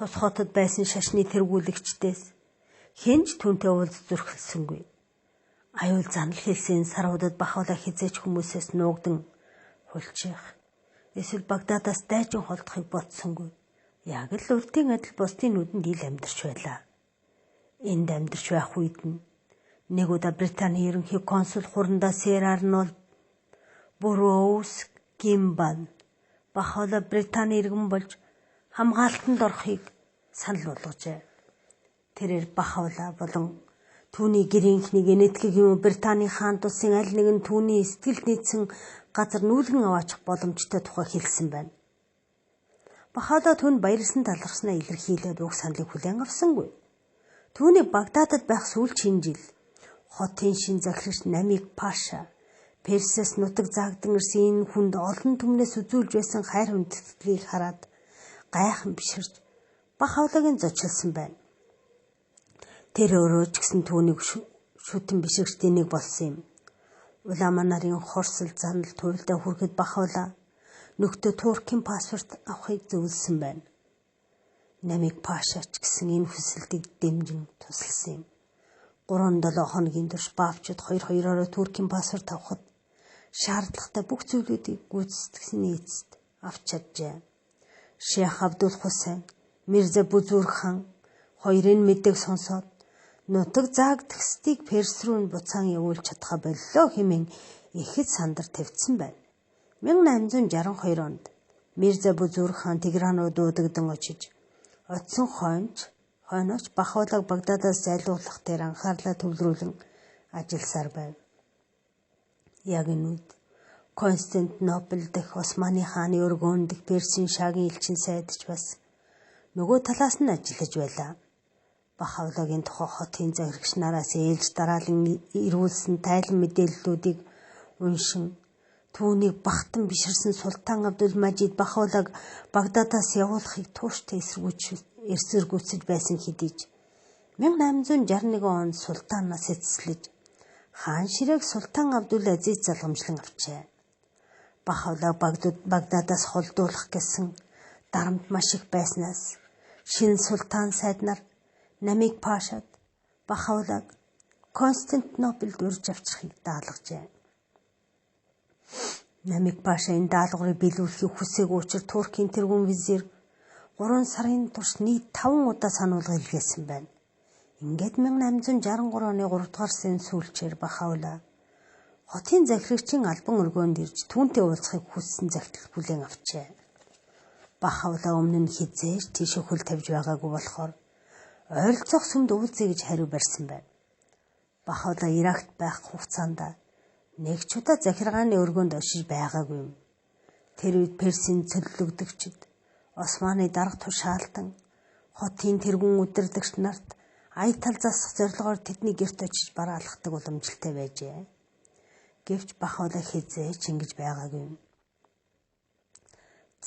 Тус хотод байсан шашны тэргүүлэгчдээс хинж түүнтэй уулз зүрхэлсэнгүй. Аюул занал хэлсэн саруудад бахуулаа хизээч хүмүүсээс нуугдан хулчих. Эсвэл Багдадаас дайчин холдохыг бодсонгүй. Яг л үлдийн адил бусдын нүдэнд ил амьдарч байлаа. Энд амьдарч байх үед нь нэг удаа Британий ерөнхий консул хурандаа Сэр Арнольд Бурроуз Гимбал бахуулаа Британий иргэн болж хамгаалтанд орохыг санал болгожээ. Тэрээр бахуулаа болон түүний гэрийнхнийг энэтхэг юм Британий хаан тусын аль нэгэн түүний сэтгэл нийцсэн газар нүүлгэн аваачих боломжтой тухай хэлсэн байна. Бахуулаа түүнд баярлсан талархснаа илэрхийлээд уг саналыг хүлээн авсангүй. Түүний Багдадад байх сүүлчийн жил хотын шин захирагч Намик Паша Персээс нутаг заагдан ирсэн энэ хүнд олон түмнээс үзүүлж байсан хайр хүндэтгэлийг хараад гайхан биширж бахуулагын зочилсан байна. Тэр өөрөө ч гэсэн түүнийг шүтэн биширчдийн нэг болсон юм. Улаан нарын хорсол занал туйлдаа хүрэхэд бахуулаа нөхдөө Туркийн паспорт авахыг зөвлөсөн байна. Намик Паша ч гэсэн энэ хүсэлтийг дэмжин тусалсан юм. 3-7 хоногийн турш баавчууд 2-2-ороо Туркийн паспорт авахд шаардлагатай бүх зүйлүүдийг гүйцэтгэсний эцэст авч чаджээ. Шейх Абдул Хусейн, Мирза Бузург хаан хоёрын мэдээг сонсоод нутаг заагдахстыг Перс рүү буцаан явуулж чадхаа боллоо хэмээн ихэд сандар тавьдсан байна. 1862 онд Мирза Бузург хаан Тегран руу дуудагдан очиж оцсон хойноч бахуулаг Багдадаас зайлуулах дээр анхаарлаа төвлөрүүлэн ажилласаар байв. Яг энэ үед Константинопол дэх Османы хааны өргөөн дэх Персийн шаагийн элчин сайдч бас нөгөө талаас нь ажиллаж байлаа. Бахаулагийн тухай хотын захирагч нараас ээлж дараалан ирүүлсэн тайлан мэдээллүүдийг уншин түүнийг бахтан биширсэн Султан Абдул Мажид Бахаулаг Багдадаас явуулахыг тууштай эсэргүүцэж байсан хэдий 1861 онд султанаас эцэслэж хаан ширээг Султан Абдул Азиз залгамжлан авчээ. Бахаулаг Багдадаас холдуулах гэсэн дарамт маш их байснаас шинэ султан сайд нар Намик Пашад Бахаулаг Константинополд урьж авчрахыг даалгажээ. Намик Паша энэ даалгаврыг биелүүлэхийг хүсээгүй учраас Туркийн тэргүүн визир 3 сарын турш нийт 5 удаа сануулга илгээсэн байна. Ингээд 1863 оны 3 дугаар сарын сүүлчээр Бахаулаа хотын захирагчийн албан өргөөнд ирж түүнтэй уулзахыг хүссэн захидал бүлээн авчээ. Бахаулаа өмнө нь хизээж тийш хөл тавьж байгаагүй болохоор ойролцоох сүмд уулзъя гэж хариу барьсан байна. Бахаулаа Иракт байх хугацаанд нэг ч удаа захиргааны өргөөнд очиж байгаагүй юм. Тэр үед Персийн цөллөгдөгчд Османы дарга тушаалтан хотын тэргүүн удирдагч нарт аятал засах зорилгоор тэдний гэрт очиж бараалхдаг уламжлалтай байжээ. Гэвч Бахаулаа хизээч ингэж байгаагүй юм.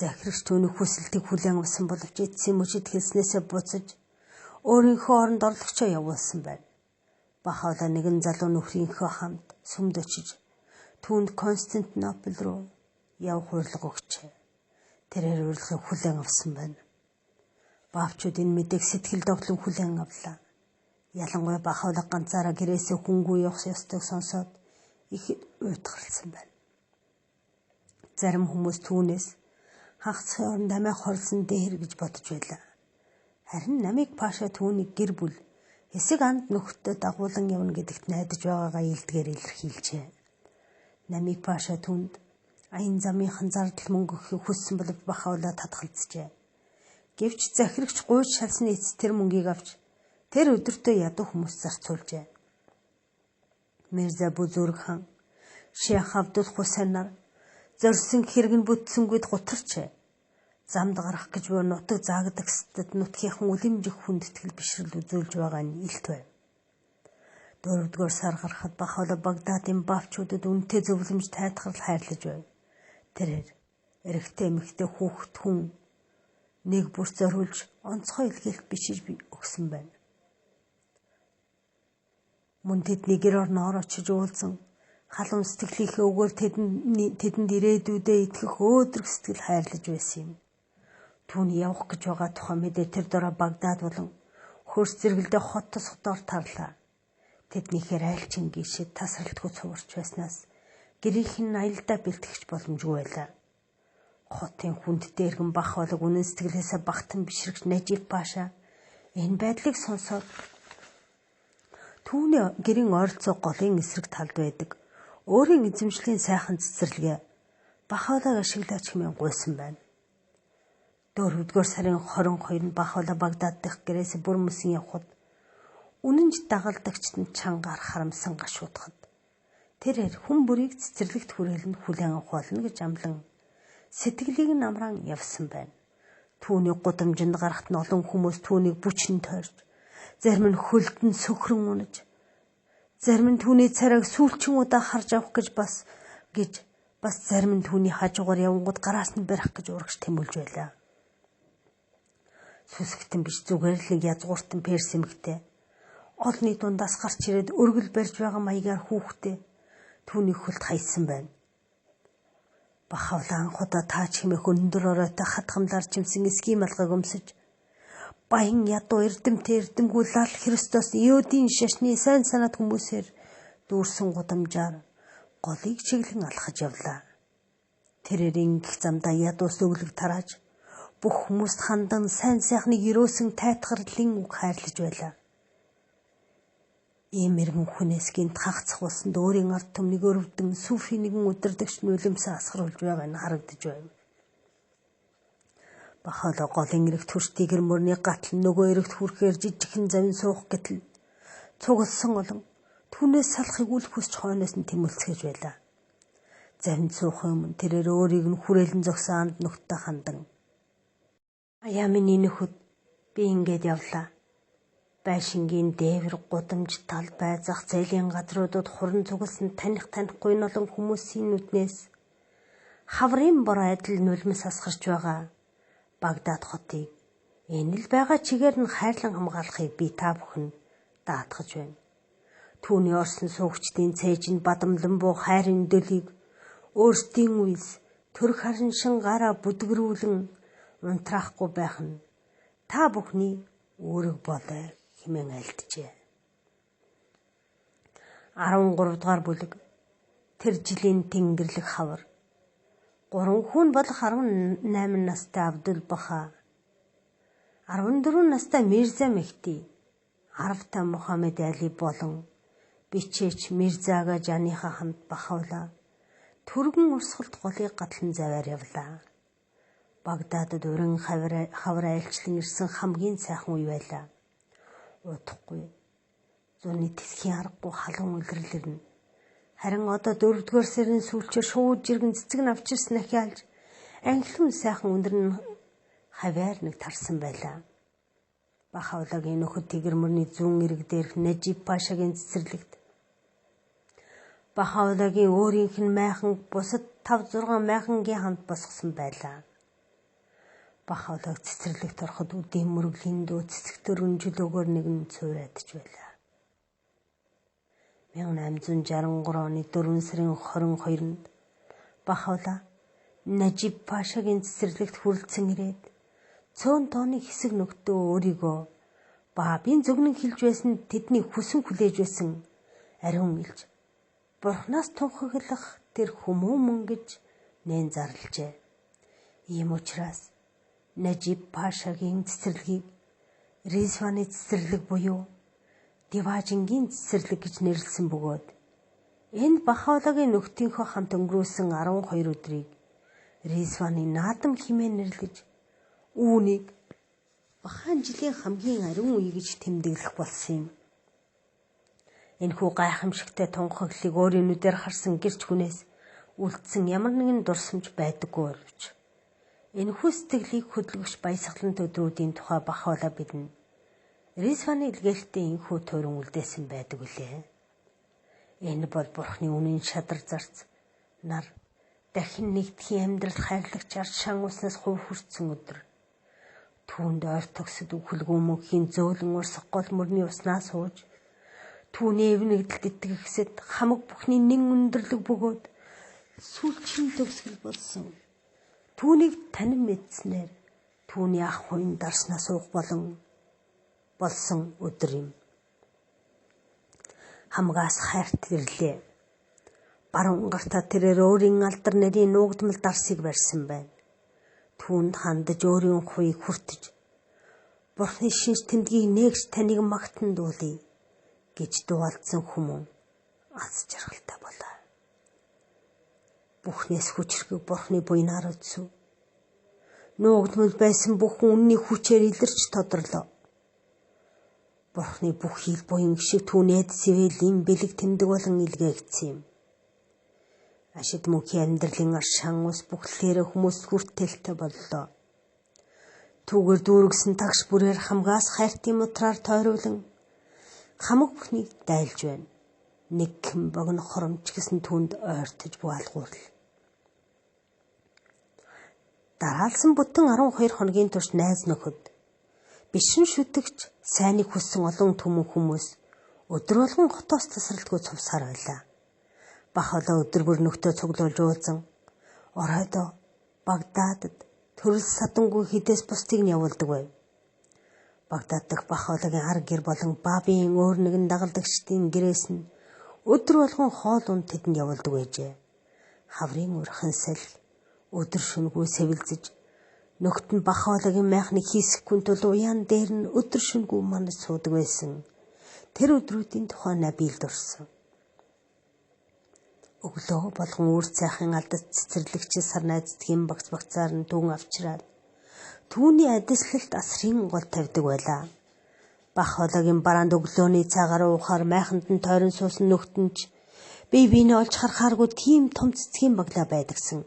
Захирагч түүний хүсэлтийг хүлээн авсан боловч эцсийн мөчид хэлснээсээ буцаж өөрийнхөө оронд орлогчоо явуулсан байна. Бахаулаа нэгэн залуу нөхрийнхөө хамт сүмд очиж түүнд Константинопол руу явах урилга өгчээ. Тэрээр урилгыг хүлээн авсан байна. Баавчууд энэ мэдээг сэтгэл догтлон хүлээн авлаа. Ялангуяа Бахаулаа ганцаараа гэрээсээ хүнгүй явах ёстойг сонсоод их уйтгарсан байна. Зарим хүмүүс түүнээс хагацхын оронд амиа хорлсон дээр гэж бодож байлаа. Харин Намик Паша түүнийг гэр бүл хэсэг анд нөхдөд дагуулan явна гэдэгт найдаж байгаагаа илдгээр илэрхийлжээ. Намик Паша түүнд аян замынхан зардал мөнгө өгөхийг хүссэн боловч Бахаулаа татгалзжээ. Гэвч захирагч гуйж шалсны эцэс тэр мөнгийг авч тэр өдөртөө ядуу хүмүүс зарцуулжээ. Мирза Бузург хаан, Шейх Абдул Хусейн нар зорьсон хэрэг нь бүтсэнгүйд гутарчээ. Замд гарах гэж буй нутаг заагдагсдад нутгийнхан үлэмжих хүндэтгэл бишрэл үзүүлж байгаа нь илт байв. 4-р сар гарахад Бахаулаа Багдадын баавчуудад үнэтэй зөвлөмж тайтгарл хайрлаж байв. Тэрээр эрэгтэй эмэгтэй хүүхэд хүн нэг бүр зориулж онцгой илгээлт бичиж өгсөн байна. Мөн тэдний гэр орноор очиж уулзан халуун сэтгэлийнхээ өгөөр тэдэнд ирээдүйдээ итгэх өөдрөг сэтгэл хайрлаж байсан юм. Түүний явах гэж байгаа тухай мэдээ тэр дороо Багдад болон хөрс зэрэгэлдээ хот тосгодоор тарлаа. Тэднийхээр айлчин гişэд тасралтгүй цугарч байснаас гэрийнх нь аялдаа бэлтгэж боломжгүй байлаа. Хотын хүндтэй эргэн бах болог үнэн сэтгэлээсээ багтан бишрэгч Нажиб Паша энэ байдлыг сонсоод түүний гэрийн ойролцоо голын эсрэг талд байдаг өөрийн эзэмшлийн сайхан цэцэрлэгээ Бахаулаг ашиглаач хэмээн гуйсан байна. 4-р сарын 22-нд Бахаула Багдад дахь гэрээс бүр мөсөн явхад үнэнч дагалдагчд нь чангаар харамсан гашуудахад тэрээр хүн бүрийг цэцэрлэгт хүрээлэнд хүлээн авах болно гэж амлан сэтгэлийг нь амраан явсан байна. Түүний гудамжинд гарахт нь олон хүмүүс түүнийг бүчин тойрч, зарим нь хөлдөн сөхрөн унаж, зарим нь түүний царайг сүүлчин удаа харж авах гэж бас зарим нь түүний хажуугаар явангууд гараас нь барих гэж урагш тэмүүлж байлаа. Сүсгтэн биш зүгээр л язгууртан перс эмэгтэй олны дундаас гарч ирээд өргөл барьж байгаа маягаар хүүхдээ түүний хөлд хайсан байна. Бахаула анхудаа таач хэмээх өндөр оройтой хатгамлаар чимсэн эсгийн малгайг өмсөж баян ядуу эрдэмгүй лал Христос Иудийн шашны сайн санаад хүмүүсээр дүүрсэн гудамжаар голыг чиглэн алхаж явлаа. Тэрээр ингэх замдаа ядуус өглөг тарааж бүх хүмүүст хандан сайн сайхныг өрөөсөн тайтгарлын үг хайрлаж байлаа. Ийм эргэн хүнээс гинт хагцах болсонд өөрийн ард түмнийг өрөвдөн сүфи нэгэн өдөрдөгч нүлэмсээ асгаруулж байгаа нь харагдаж байв. Бахаула голын эрэгт хүрштийгэр мөрний гатал нөгөө эрэгт хүрэхээр жижигхэн завин суух гэтэл цугласан олон түүнээс салахыг үл хүсч хойноос нь тэмүүлцгээж байлаа. Завин суухын өмнө тэрээр өөрийг нь хүрээлэн зогсон анд нөхдөд хандан "Аяа минь нөхөд, би ингээд явлаа. Байшингийн дээвэр гудамж тал байзах зээлийн газруудад хуран цугласан танихгүй нолон хүмүүсийн нүднээс хаврын бор адил нулимс асгарч байгаа Багдад хотыг энэ л байгаа чигээр нь хайрлан хамгаалахыг би та бүхэнд даатгаж байна. Түүний орсон суугчдын цээжинд бадамлан буу хайрын дөлийг өөрсдийн үйлс төрх хариншин гараа бүдгэрүүлэн унтраахгүй байх нь та бүхний үүрэг болоо хэмээн альджээ. 13 дугаар бүлэг тэр жилийн тэнгэрлэг хавар 3 хүн болох 18 настай Абдул Баха, 14 настай Мирза Мехди, 10 та Мухаммед Али болон бичээч Мирзага Жаниха хамт Бахаула түргэн урсгалт голыг гатлан заваар явлаа. Багдадад өрн хавар айлчлан ирсэн хамгийн сайхан үе байлаа. Удахгүй зуны тэсхийн аргагүй халуун үлрэл ирнэ. Харин одоо 4-р сарын сүүлчээр шууд жиргэн цэцэг нь авчирсан ахиалж анхлын сайхан өндөр нь хаваар нэг тарсан байлаа. Бахаулагийн нөхөд тэгэр мөрний зүүн эрэг дээрх Нажиб Пашагийн цэцэрлэгт Бахаулагийн өөрийнх нь майхан бусад 5-6 майхангийн хамт босгосон байлаа. Бахаулаг цэцэрлэгт ороход үдийн мөргөлийн дөө цэцэгтэр өнжөлөөгөр нэгэн цуурайтж байлаа. 1863 оны 4 сарын 22-нд Бахаула Нажиб Пашагийн цэцэрлэгт хүрэлцэн ирээд цөөн тооны хэсэг нөхдөө өөрийгөө баабын зөвгнөн хэлж байсан тэдний хүсэн хүлээж байсан ариун илж Бурханаас тунхаглах тэр хүмүүмэн гэж нээн зарлжээ. Ийм учраас Нажиб Пашагийн цэцэрлэгийг Ризваны цэцэрлэг буюу Диважингийн цэцэрлэг гэж нэрлсэн бөгөөд энд Бахаулагийн нөхдийнхөө хамт өнгөрүүлсэн 12 өдрийг Ризваны наадам хэмээн нэрлэж үүнийг Бахан жилийн хамгийн ариун үе гэж тэмдэглэх болсон юм. Энэхүү гайхамшигтай тунхаглалыг өөрийн нүдээр харсан гэрч хүнээс үлдсэн ямар нэгэн дурсамж байдаггүй боловч энэхүү сэтгэлийг хөдөлгөж баясгалан өдрүүдийн тухай Бахаула бидэнд Ризваны илгээлттэй энэхүү туурин үлдээсэн байдаг үлээ. Энэ бол Бурхны үнэн шадар зарц нар дахин нэгдэхийн амьдрал хайрлагч ард шангууснаас хувь хүртсэн өдөр. Түүнд ойр тогсод үхэлгүй мөнхийн зөөлөн урсах гол мөрний уснаа сууж түүний эвнэгдэлд итгэгсэд хамаг бүхний нэн өндөрлөг бөгөөд сүүлчийн төгсгөл болсон. Түүнийг танин мэдснээр Түүний ах хуйн дарснаас уух болсон өдөр юм. Хамгаас хайрт ирлээ. Баруун гартаа тэрээр өөрийн алдар нарийн нуугдмал дарсыг барьсан байна. Түүнд хандаж өөрийн хуйг хүртэж Бурхны шинж тэмдгийг нээгч таныг магтан дуулъя гэж дуулсан хүмүүн аз жаргалтай болоо. Бүхнээс хүчрэг Бурхны буйнаар үзв. Нуугдмал байсан бүх үнний хүчээр илэрч тодорлоо. Бурхны бүх хил буян шиг түүнээд сэвэлийн бэлэг тэмдэг болон илгээгдсэн юм. Ашид мөнхийн амьдралын аршаан ус бүхлээрээ хүмүүс хүртээлтэй боллоо. Түүгээр дүүргэсэн тагш бүрээр хамгаас хайртын утраар тойруулан хамаг бүхнийг дайлж байна. Нэг хэн богино хоромч гэсэн түүнд ойртож буалгуурл. Дараалсан бүтэн 12 хоногийн турш найз нөхөд бишрэн шүтгч сайныг хүссэн олон түмэн хүмүүс өдөр болгон хотоос тасралтгүй цувсаар байлаа. Бахалаа өдөр бүр нөхдөө цуглуулж уулзан оройдоо Багдадад төрөл садангүй хідээс бусдыг нь явуулдаг байв. Багдад дахь Бахалагийн ар гэр болон Бабийн өөр нэгэн дагалдагчдын гэрээс нь өдөр болгон хоол унд тэдэнд явуулдаг байжээ. Хаврын урхан салхи өдөр шөнөгүй сэвэлзэж нөхд нь Бахалагийн майхныг хийсэхгүй тул уян дээр нь өдөр шөнөгүй манаж суудаг байсан. Тэр өдрүүдийн тухай Набил дурсан. Өглөө болгон үр цайхын алдад цэцэрлэгч сар найздгийн багцаар нь түн авчираад түүний адислалт асрын гол тавьдаг байлаа. Бахалагийн бараанд өглөөний цагаар уухаар майханд нь тойрон суусан нөхдөнч биенээ олж харахааргүй тийм том цэцгийн баглаа байдагсан.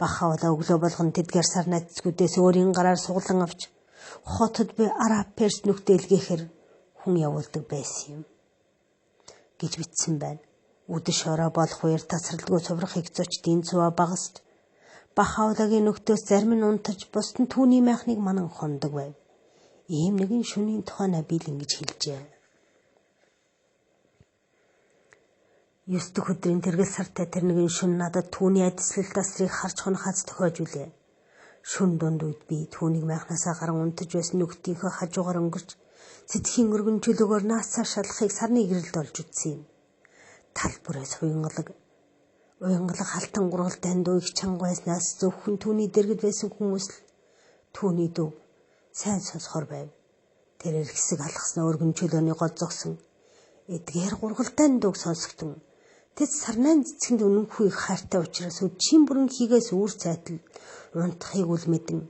Бахалаа өглөө болгон тэдгээр сар найзгүүдээс өөрийн гараар суглан авч хотод би араб перс нөхдөөлгөөхөр хүн явуулдаг байсан юм гэж бичсэн байна. Үдэш ороо болох үеэр тасралтгүй цуврахыг зочдын цуваа багасч Бахалагийн нөхдөөс зарим нь унтаж бусд нь түүний майхныг манан хондог байв. Ийм нэгэн шөнийн тухай Набил ингэж хэлжээ. 9 дэх өдрийн тэргэл сартай тэр нэгэн шөнө надад түүний адислалт асрыг харж хонохоос тохиож үлээ. Шөнө дунд үед би түүнийг майхнасаа гарan унтаж байсан нөхдийнхөө хажуугаар өнгөрч сэтгэхийн өргөн чөлөөгөөр наасаа шалахыг сарны гэрэлд олж үзсэн юм. Тал бүрээс уянгалаг халтан гурвал дандуу их чанга байснаас зөвхөн түүний дэргэд байсан хүмүүс л түүний дөө сайн сонсохоор байв. Тэрээр хэсэг алхаснаа өргөн чөлөөний гол зогсон эдгээр гургалтай дууг сонсогдсон. Тэд сарнайн цэцгэнд үнэнгүй хайртай учраас өчийн бүрэн хийгээс үүр цайтал унтахыг үл мэдэн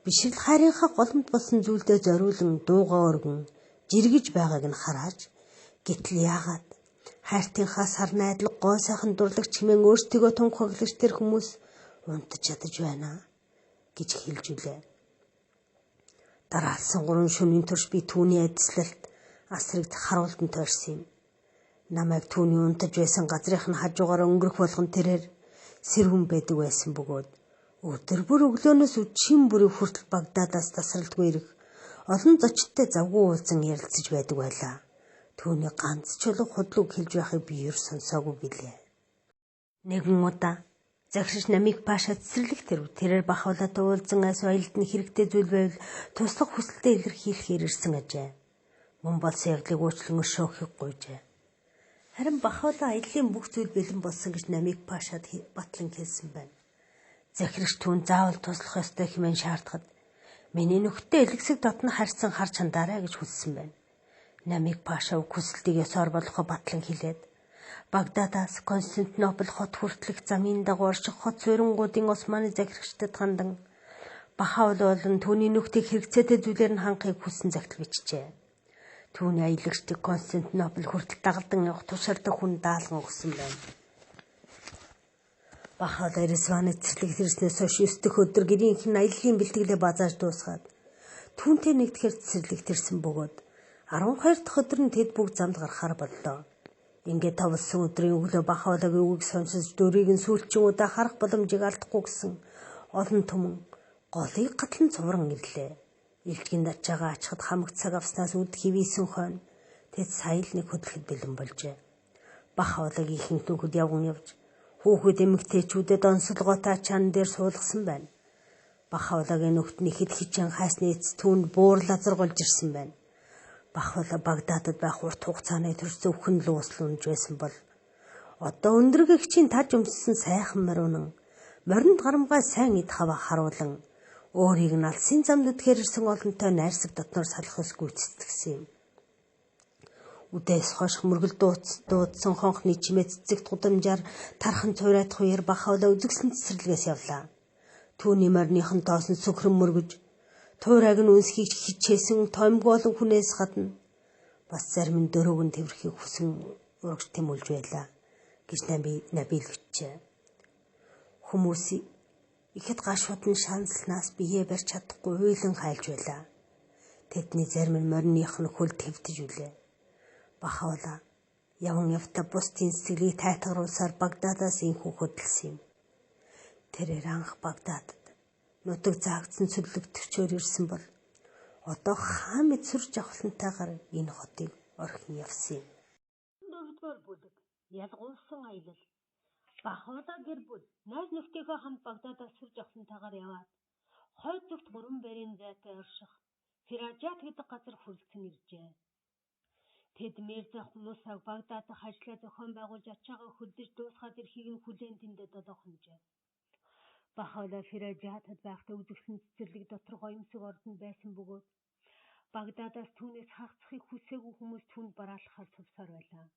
бишрэл хайрынхаа голомт болсон зүйлдээ зориулан дуугаа өргөн жиргэж байгааг нь хараад гэтэл яагаад хайртынхаа сар найдлага гоо сайхан дурлагч хэмээн өөртөө тунхаглагч тэр хүмүүс унтаж ядаж байна гэж хэлж үлээ. Дараалсан 3 шөнийн турш би түүний адислалт асрыг харуулдан тойрсон юм. Намайг түүний унтаж байсан газрынх нь хажуугаар өнгөрөх болгон тэрээр сэрүүн байдаг байсан бөгөөд өдөр бүр өглөөнөөс өчийн бүрийн хүртэл Багдадаас тасралтгүй ирэх олон зочдтой завгүй уулзан ярилцаж байдаг байлаа. Түүний ганц чулуу худлыг хэлж байхыг би ер сонсоогүй билээ. Нэгэн удаа захирч намайг паша цэцэрлэг тэрээр Бахалаатай уулзан айс аялд нь хэрэгтэй зүйл байвал туслах хүсэлтэд илэрхийлэхээр ирсэн ажээ. Мөн болсон явдлыг уучлан өшөөхийг гуйжээ. Харин Бахалаа аяллаа бүх зүйл бэлэн болсон гэж намайг пашад батлан хэлсэн байна. Захирч түүнд заавал туслах ёстой хэмээн шаардахад миний нөхдөд элгсэг дотно харьцан харж хандаарай гэж хүссэн байна. Намайг паша хүсэлтийг ёсоор болгохо батлан хэлээд Багдадаас Константинопол хот хүртэлх замын дагуу орших хот суйрангуудын Османы захирагчдад хандан Бахалаа болон түүний нөхдийг хэрэгцээтэй зүйлээр нь ханхыг хүссэн загтал бичжээ. Түүний аялагчдыг Константинопол хүртэл дагалдан явах тушаалдаг хүн даалган өгсөн байна. Бахалаа Ереваны цэцэрлэг хэрэгснээс хойш 9 дэх өдөр гэрийнх нь аяллаа бэлтгэлээ базааж дуусгаад түүнтэй нэгдэхэр цэцэрлэг тэрсэн бөгөөд 12 дахь өдөр нь тэд бүгд замд гарахаар боллоо. Ингээд тавлсан өдрийн өглөө Бахалагийн үгийг сонсож дөрийг нь сүүлчийн удаа харах боломжийг алдахгүй гэсэн олон түмэн голыг гатлан цувран ирлээ. Илтгэнд ачаага ачхад хамаг цаг авснаас үд хивээсэн хойно тэд сая л нэг хөдлөхөд бэлэн болжээ. Бахалагийн ихэнх нөхөд явган явж хүүхэд эмэгтэйчүүдэд онцлогоотой ачаан дээр суулгасан байна. Бахаулагийн нүхтний хэд хичээн хайсны эц түүнд буурлаа зургуулж ирсэн байна. Бахаула Багдадад байх урт хугацааны турш зөвхөн лууслуунж байсан бол одоо өндөргөгчийн таж өмссөн сайхан морин моринд гарамгай сайн эд хава харуулан өөрийг нь алсын замд үтгэр ирсэн олонтой найрсаг дотноор салахс гүйцэтгэсэн юм. Үдээс хойш мөргөл дуудсан хонхны чимээ цэцэгт гудамжаар тархан цуурайтах үеэр Бахаула үзэгсэн цэцэрлэгээс явлаа. Түүний мориныхон тоос нь сөхрөн мөргөж, туурайг нь үнсхийг хичээсэн томгүй олон хүнээс гадна бас зарим нь дөрөвг нь тэрхийг хүсэн урагш тэмүүлж байлаа гэж набийлгчээ. Хүмүүс ихэд гашууд нь шаналснаас бие барьж чадахгүй уйлан хайлж байлаа. Тэдний зарим нь мориных нь хөл твтэж үлээ. Бахаула яван явта бусдын сэтгэлийг тайтгаруулсаар Багдадаас инхүү хөдөлсөн юм. Тэрээр анх Багдадад нутаг заагдсан цөллөгтөгчөөр ирсэн бол одоо хаа мэд сүр жавхлантайгаар энэ хотыг орхин явсан юм. Дөрөвдүгээр бүлэг ялгуулсан аялал. Бахаула гэр бүл найз нөхдөйгөө хамт Багдадаас сүр жавхлантайгаар яваад хойд зүгт 3 бэрийн зайтай орших Фиражат гэдэг газар хүрэлцэн иржээ. Тэд Мирза хүмүүсийг Багдад дахь ажлаа зохион байгуулж ачаагаа хөдөлж дуусгаад ирэхийг нь хүлээн тэндэд олохножээ. Бахаула Фиражатад байхдаа үзэгсэн цэцэрлэг дотор гоёмсог ордон байсан бөгөөд Багдадаас түүнээс хагасхыг хүсээгүй хүмүүс түүнд бараалахаар сувсаар байлаа.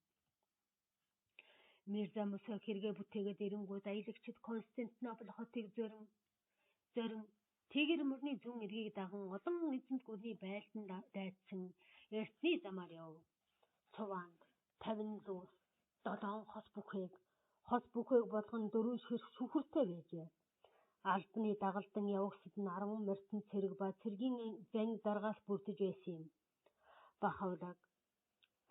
Мирза Мусаг хэрэгэ бүтээгээд ирэнгүүд аялагчид Константинопол хотыг зорин тэгэр мөрний зүүн эргийг даган олон эзэнт гүрний байлдан дайцсан эртний замаар яв. Цуванд 50 луус 7 хос бүхээг болгон 4 ширх шүхэртэй байжээ. Албаны дагалдан явагсад нь 10 морьтон цэрэг ба цэргийн занг даргаас бүрдэж байсан юм. Бахаулаг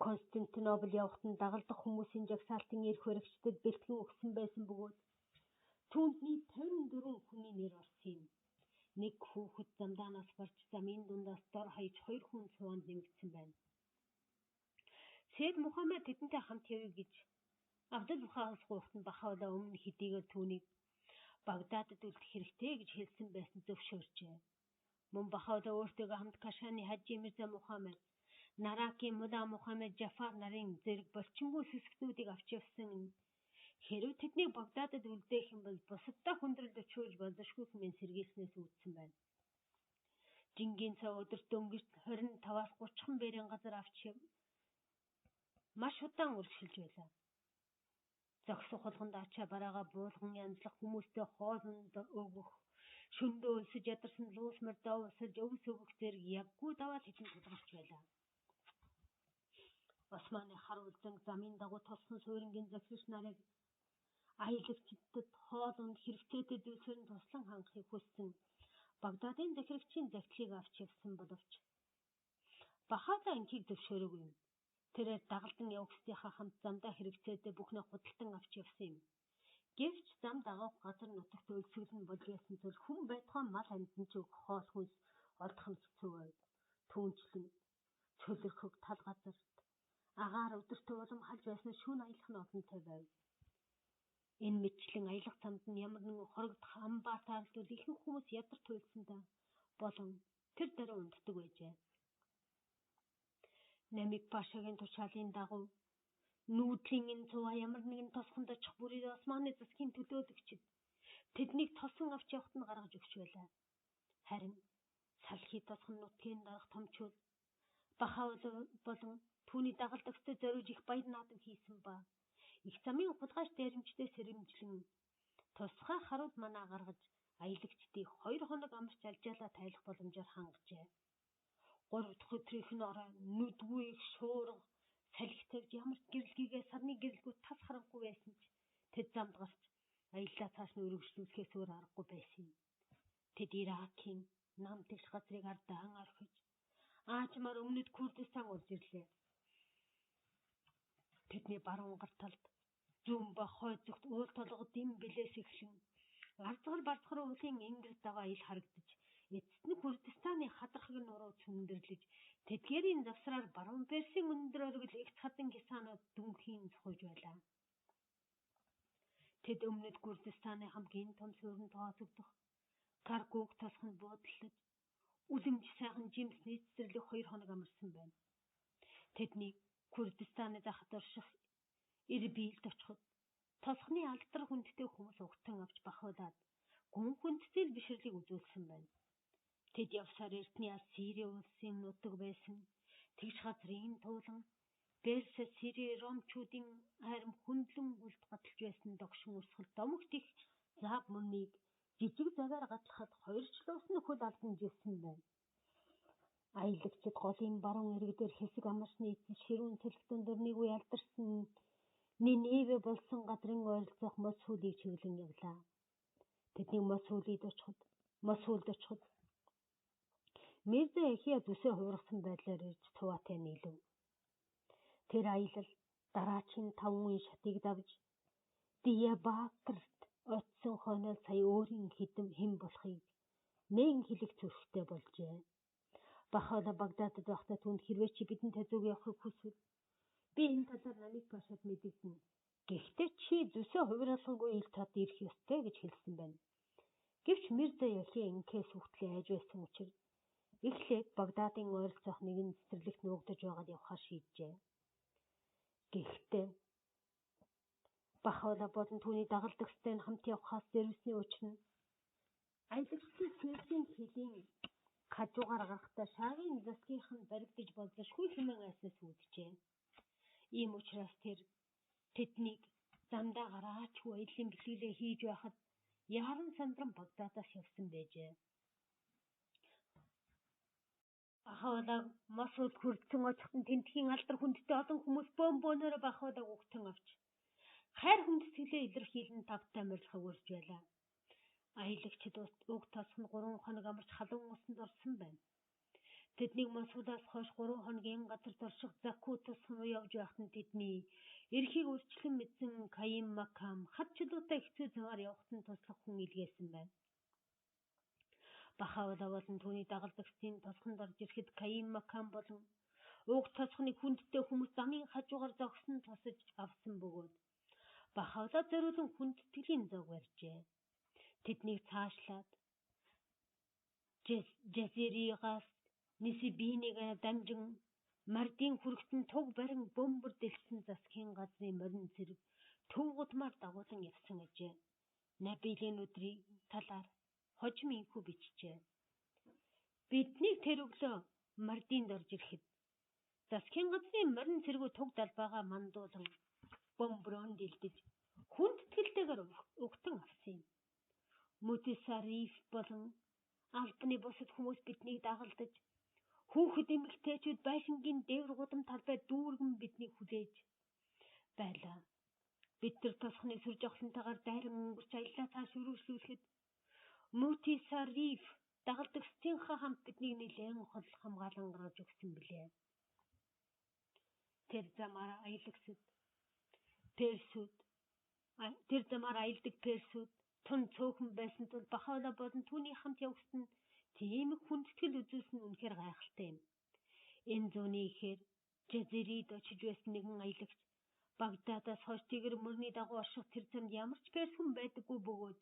Константинопол явахад нь дагалдах хүмүүсийн жагсаалтын эрх баригчдад бэлтгэн өгсөн байсан бөгөөд түүнд нийт 54 хүний нэр орсон юм. Нэг хүүхэд замдаанаас гарч замын дундаас дор хаяж 2 хүн цуванд нэмэгдсэн байна. Сэд Мухаммед тэдэнтэй хамт явъя гэж Абдул Бахаас гуйхад нь Бахаула өмнө хэдийгээр түүнийг Багдадад үлдэх хэрэгтэй гэж хэлсэн байсан зөвшөөрчээ. Мөн Бахаула өөртөө хамт Кашаны Хажи Мирза Мухаммед, Наракийн Мула Мухаммед Жафар нарын зэрэг болчингүй сүсгтнүүдийг авч явсан. Хэрв тэдний Багдадад үлдээх юм бол бусадтай хүндрэлд өчөөж болзошгүй хэмээн сэргийлснээс үүдсэн байна. Жингийн цав өдөрт өнгөрч 25-аас 30 бэрийн газар авч маш удаан үргэлжилж байлаа. Зогсох болгонд ачаа бараага буулган янзлах хүмүүстэй хоолнд өгөх, шөндөө өлсөж ядарсан луус мордоо усаж өвс өгөх зэрэг яггүй даваад хэдэн тулгарч байлаа. Османы харуулзан замын дагуу тосхон суурингийн захирч нарыг аялагчдад хоолнд хэрэгцээтэй зүйлсээр нь туслан хангахыг хүссэн Багдадын захирагчийн загтлыг авч явсан боловч Бахаула инхийг зөвшөөрөөгүй юм. Тэрээр дагалдан явагчдынхаа хамт замдаа хэрэгцээтэй бүхнээ худалдан авч явсан юм. Гэвч зам дагах газар нутагт өлсгөлн болж байсан зүйл хүн байтугай мал амьтан ч өгөх хоол хүнс олдох нь хэцүү байв. Түүнчлэн чөлөрхөг тал газарт агаар өдөртөө улам халж байсан шүүн аялах нь олонтой байв. Энэ мэтчлэн аялах замд нь ямар нэгэн хорогдох амбаар таарлтууд ихэнх хүмүүс ядар туйлсандаа болон тэр дараа унддаг байжээ. Намик Пашагийн тушаалын дагуу нүүдлийн энэ цуваа ямар нэгэн тосгонд очих бүрээр Османы засгийн төлөөлөгчд тэднийг тосон авч явахд нь гаргаж өгч байлаа. Харин салхи тосгон нутгийн дарга томчууд Бахаула болон түүний дагалдагчдад зориуж их баяр наадам хийсэн ба их замын хулгайч дээрэмчдээ сэрэмжлэн тусгай харуул манаа гаргаж аялагчдыг 2 хоног амарч алжаалаа тайлах боломжоор хангажээ. 3 дахь өдрийнх нь орой нүдгүй их шуурга салхитавж ямар ч гэрэлгийгээ сарны гэрэлгүүд тас харанхуй байсан ч тэд замд гарч аяллаа цааш нь өргөжлүүлэхээс өөр аргагүй байсан юм. Тэд Иракийн нам тэгш газрыг ардаан орхиж аажмаар өмнөд Курдистан урж ирлээ. Тэдний баруун гар талд зүүн ба хойд зүгт уул толгод дэм бэлээс эхлэн барцгар уулын энгэр даваа ил харагдаж эцэст нь Курдистаны хадрахыг нуруу цүндэрлэж тэдгээрийн завсраар баруун Персийн өндөр оргил их хатан гисаанууд дүнхийн сухиж байлаа. Тэд өмнөд Курдистаны хамгийн том суурин тооцогдох Карк уг тосхон буудлаж үлэмж сайхан жимс нийцэрлэх 2 хоног амарсан байна. Тэдний Курдистаны захад орших Эрбилд очиход тосхны алдар хүндтэй хүмүүс угтан авч бахуулаад гүн хүндтэл бишрлийг үзүүлсэн байна. Тэд явсаар эртний Ассири улсын нутаг байсан тэгш газрын туулан Перс Сири ромчуудын харим хөндлөн үлд гаталж байсан догшин урсгал домогт их зав мөрнийг жижиг заваар гатлахад 2 члоос нь хөл алдан живсэн байна. Аялагчид голын баруун ирэг дээр хэсэг амарсны эцэс ширүүн цэлх дундурныг үе алдарсан Ниневе болсон газрын ойролцоох мос хөлийг чиглэн явлаа. Тэдний мос хөлд очиход Мирза Яхия зүсээ хуургасан байдлаар ирж Цуваатай нийлв. Тэр аялал дараачийн 5 үеийн шатыг давж Диябакрт очсон хойноос сая өөрийн хэн болохыг нэгэн хэлэх зүрхтэй болжээ. Бахала Багдадад байхдаа түнд хэрвээ чи бидэнд хажууг явахыг хүсвэл би энэ талаар намайг башаад мэдэгдэнэ. Гэхдээ чи зүсээ хувирлалгүй ил тод ирэх ёстой гэж хэлсэн байна. Гэвч Мирза Яхия инкээс үхтлээ айж байсан учраас эхлээд Багдадын ойролцоох нэгэн цэцэрлэгт нуугдаж байгаад явахаар шийджээ. Гэхдээ Бахала болон түүний дагалдагчтай хамт явхаас зэрвсний учир нь аялагчдын Персийн хилийн хажуугаар гарахдаа шаагийн засгийнхан баригдаж болзошгүй хэмээн айснаас үүджээ. Ийм учраас тэр тэднийг замдаа гараачгүй аялын бэлгэлээ хийж байхад яран сандран Багдадаас явсан байжээ. Бахаалаг Мосулд хүрдсэн очихтон тентхийн алдар хүндтэй олон хүмүүс бөөнөөрөө Бахаалагийг угтан авч хайр хүндэтгэлээ илэрхийлэн тавтай морилхог урьж байлаа. Аялагчид уг тосхон 3 хоног амарч халуун усанд орсон байна. Тэднийг Мосулаас хойш 3 хоногийн газарт орших Заку тосхон руу явж байхад нь тэдний эрхийг үрчлэн мэдсэн Каим Макам хад чулуутай хэцүү замаар явахад нь туслах хүн илгээсэн байна. Бахаалаа болон түүний дагалдагчдын тосхонд орж ирэхэд Каим Макам болон уг тосхны хүндтэй хүмүүс замын хажуугаар зогсон тусаж авсан бөгөөд Бахаалаа зориулан хүндэтгэлийн зог барьжээ. Тэднийг цаашлаад Жазиригаас Нисибинийг дамжин Мардин хүрэгтэн туг барин бөмбөр дэлсэн засгийн газрын морин зэрэг төв гудмаар дагуулan явсан ажээ. Набилийн өдрийн талаар хожим инхүү бичжээ. Бидний тэр өглөө Мардинд орж ирэхэд засгийн газрын морин цэргүү туг далбаагаа мандуулан бөмбөрөнд дэлдэж хүндэтгэлтэйгээр угтан авсан юм. Мутисариф болон албаны бусад хүмүүс биднийг дагалдаж хүүхэд эмэгтэйчүүд байшингийн дээвэр гудам талбай дүүргэн биднийг хүлээж байлаа. Бид тэр тосхны сүр жавхлантайгаар дайран өнгөрч аяллаа цааш өргөжлүүлэхэд Мутисариф дагалдагчдынхаа хамт биднийг нэлээн хол хамгаалан гаргаж өгсөн билээ. Тэр замаар аялдаг персүүд тун цөөхөн байсан тул Бахаалаа болон түүний хамт явагчд нь тийм их хүндэтгэл үзүүлсэн нь үнэхээр гайхалтай юм. Энэ зүүнний ихээр Жазирид очиж байсан нэгэн аялагч Багдадаас хойш тэгэр мөрний дагуу орших тэр замд ямар ч перс хүн байдаггүй бөгөөд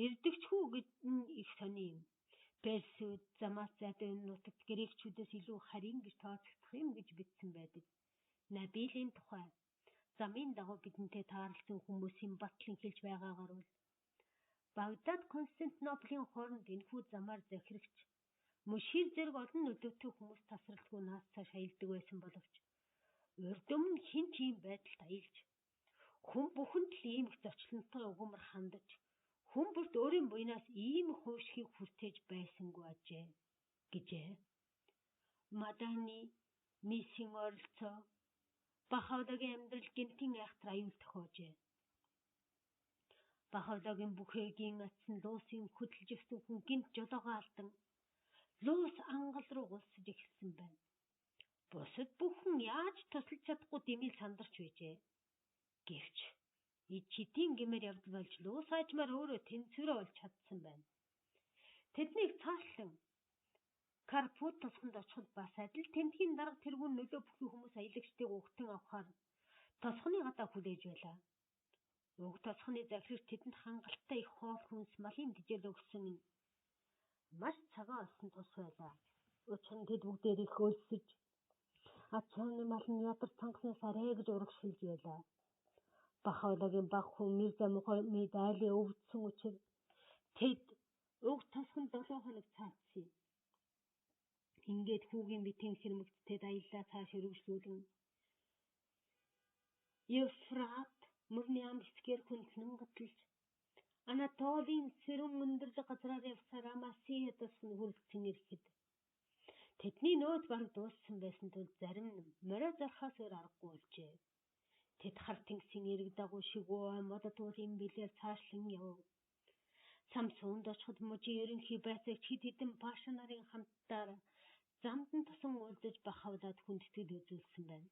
эрдэгчхүү гэж их сони юм. Персүүд замаас зайдаа энэ нутагт грекчүүдээс илүү харин гэж тооцогдох юм гэж бичсэн байдаг. Набилийн тухай замын дагуу бидэнтэй таарлсан хүмүүсийн батлан хэлж байгаагаар бол Багдад Константинополийн хооронд энэхүү замаар захирагч мөшир зэрэг олон нөлөөтэй хүмүүс тасралтгүй наас цааш аялдаг байсан боловч урд өмнө хин ч ийм байдалд аялж хүн бүхэнд л ийм их зочлонтой угмар хандаж хүн бүрт өөрийн буйнаас ийм их хуушхийг хүртээж байсангүй ажээ гэжээ. Маданы мисийн ойролцоо Бахаалагийн амьдрал гинтийн айхтар аюул тохиожээ. Бахаалагийн бүхээгийн атсан луусын хөдөлж өгсөн хүн гинт жолоогоо алдан луус ангал руу гулсаж эхэлсэн байна. Бусад бүхэн яаж тусалж чадахгүй дэмий сандарч байжээ. Гэвч ичидийн гэмээр явдал болж луус аажмаар өөрөө тэнцвэрээ олж чадсан байна. Тэднийг цаашлан Карпут тосхонд очиход бас адил тентхийн дарга тэргүүн нөлөө бүхий хүмүүс аялагчдыг угтан авахаар тосхны гадаа хүлээж байлаа. Уг тосхны захирагч тэдэнд хангалттай их хоол хүнс малын дижэл өгсөн маш цагаан олсон тус байлаа. Учир нь тэд бүгдээр их өлсөж ачааны мал нь ядар цангаснаас арай гэж урагшилж байлаа. Бахавлагийн баг хүн Мирза Мухаммед Али өвдсөн учраас тэд уг тосхон 7 хоног цаацсан. Ингээд хүүгийн битэн сэрмэгт тэд аяллаа цааш өргөжлүүлэн Евфрат мөрний ам хэсгээр хүндлэн гаталж Анатолийн сэрүүн өндөр газраар явсаар Амасия тосгон хүрэлцэн ирэхэд тэдний нөөц бараг дууссан байсан тул зарим нь морио зархаас өөр аргагүй болжээ. Тэд хар тэнгисийн эрэг дагуу шигөө модотуулын билээр цаашлан яв. Самсуунд очиход мужийн ерөнхий байцаагч хэд хэдэн паша нарын хамтдаа замдан тусан уулзаж бахавлаад хүндэтгэл үзүүлсэн байна.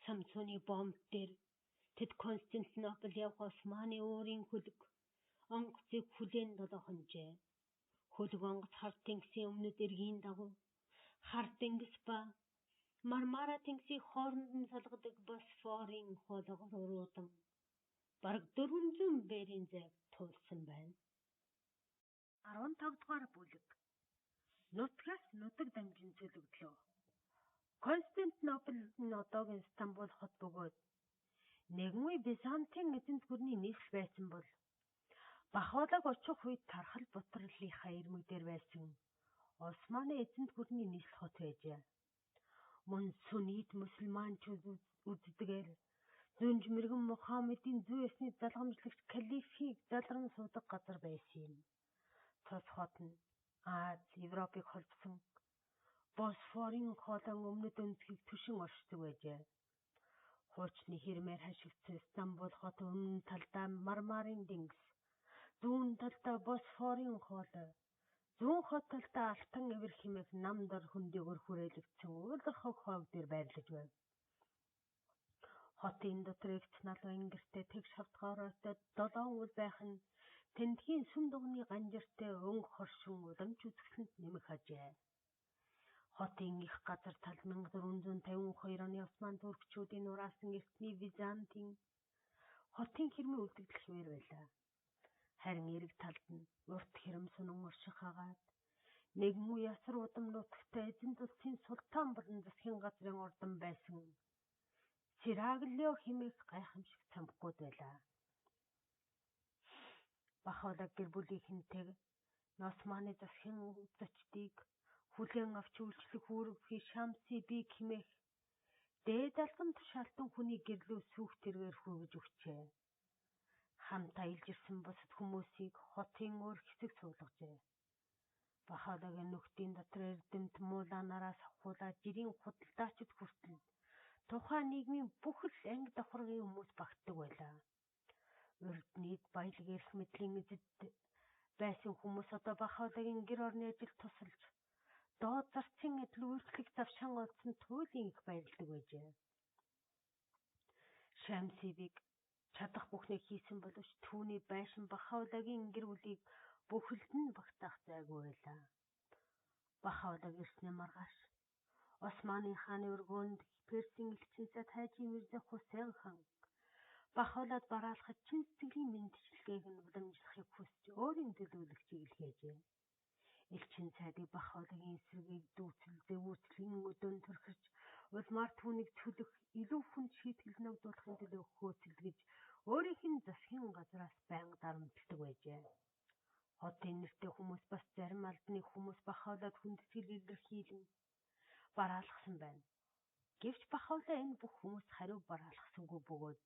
Самсууны бомб дээр тэд Константинопол явах Османы өөрийн хөлөг онгоцыг хүлээн долоохонжээ. Хөлөг онгоц хар тэнгисийн өмнөд эргийн дагуу хар тэнгис ба Мармара тэнгисийн хооронд нь салгадаг Босфорын хоолойгоор уруудан бараг 400 бэрийн зайг туулсан байна. 15 дугаар бүлэг. Нутгаас нутаг дамжин цөлөгдлөө. Константинопол нь одоогийн Стамбул хот бөгөөд нэгэн үе Бизантын эзэнт гүрний нийслэл байсан бол Бахавлаг очих үед тархал бутралынхаа ирмэг дээр байсан Османы эзэнт гүрний нийслэл хот байжээ. Мөн сүннит мусульманчууд үздэгэр зүүнж мэрэгэн Мухаммедийн зүй ёсны залгамжлагч калифийг залран суудаг газар байсан юм. Тус хот нь Ази, Европыг холбосон Босфорын хоолойн өмнөд өнцгийг түшин оршдог байжээ. Хуучны хэрмээр хашигдсан Стамбул хот өмнө талдаа Мармарын тэнгис, зүүн талдаа Босфорын хоолой, зүүн хот талдаа Алтан эвэр хэмээх нам дор хөндөөгөр хүрээлэгдсэн уулархаг хойг дээр байрлаж байв. Хотын дотор эгц налвын гэртээ тэг шавтгаар ойтой 7 үл байх нь тэндхийн сүм дугны ганжиртай өнгө хоршин уламж үзэсгэлэнт нэмэх ажээ. Хотын их газар тал 1452 оны Осман туркчуудын нураасан эртний Византын хотын хэрмээ үлдэгдэл хിവэр байлаа. Харин эрэг талд нь урт хэрэм сунан урших хагаад нэгэн үе ясар удам нутагтай эзэнт улсын султан болон засгийн газрын ордон байсан Сираглио хэмээх гайхамшиг цамхгууд байлаа. Бахавлаг гэр бүлийнхэнтэйг Османы засгийн зочдыг хүлээн авч үйлчлэх үүрэгний Шамси бий хэмээх дээд албан тушаалтан хүний гэрлүү сүүх тэргээр хүргэж өгчээ. Хамт аялж ирсэн бусад хүмүүсийг хотын өөр хэсэг суулгажээ. Бахавлагын нөхдийн дотор эрдэмт муулаанараас ахуулаад жирийн худалдаачид хүртэл тухайн нийгмийн бүх л анги давхаргын хүмүүс багтдаг байлаа. Урд нийт баялаг эрх мэдлийн эзэд байсан хүмүүс одоо Бахавлагийн гэр орны ажилд тусалж доод зарцын адил үйлчлэх завшаан олдсон туйлын их баярлдаг байжээ. Шамсибиг чадах бүхнийг хийсэн боловч түүний байшин Бахавлагийн гэр бүлийг бүхэлд нь багтаах зайгүй байлаа. Бахавлаг ирснээ маргааш Османы хааны өргөөнд Персийн элчин сайд Хажи Мирза Хусейн хан Бахавлаад бараалхаж чин сэтгэлийн мэндчилгээг нь уламжлахыг хүсч өөрийн төлөөлөгчийг илгээжээ. Элчин сайдыг Бахавлагийн эсрэгийг зэвүүцлийн өдөөнд төрхөж улмаар түүнийг төлөх илүү хүнд шийтгэл ногдуулахын төлөө хөөцөлдгөж өөрийнх нь засгийн газраас байнга дарамтлагдаг байжээ. Хотын нэртэй хүмүүс бас зарим албаны хүмүүс Бахавлаад хүндэтгэл илэрхийлэн бараалхсан байна. Гэвч Бахавлаа энэ бүх хүмүүс хариу бараалхсангүй бөгөөд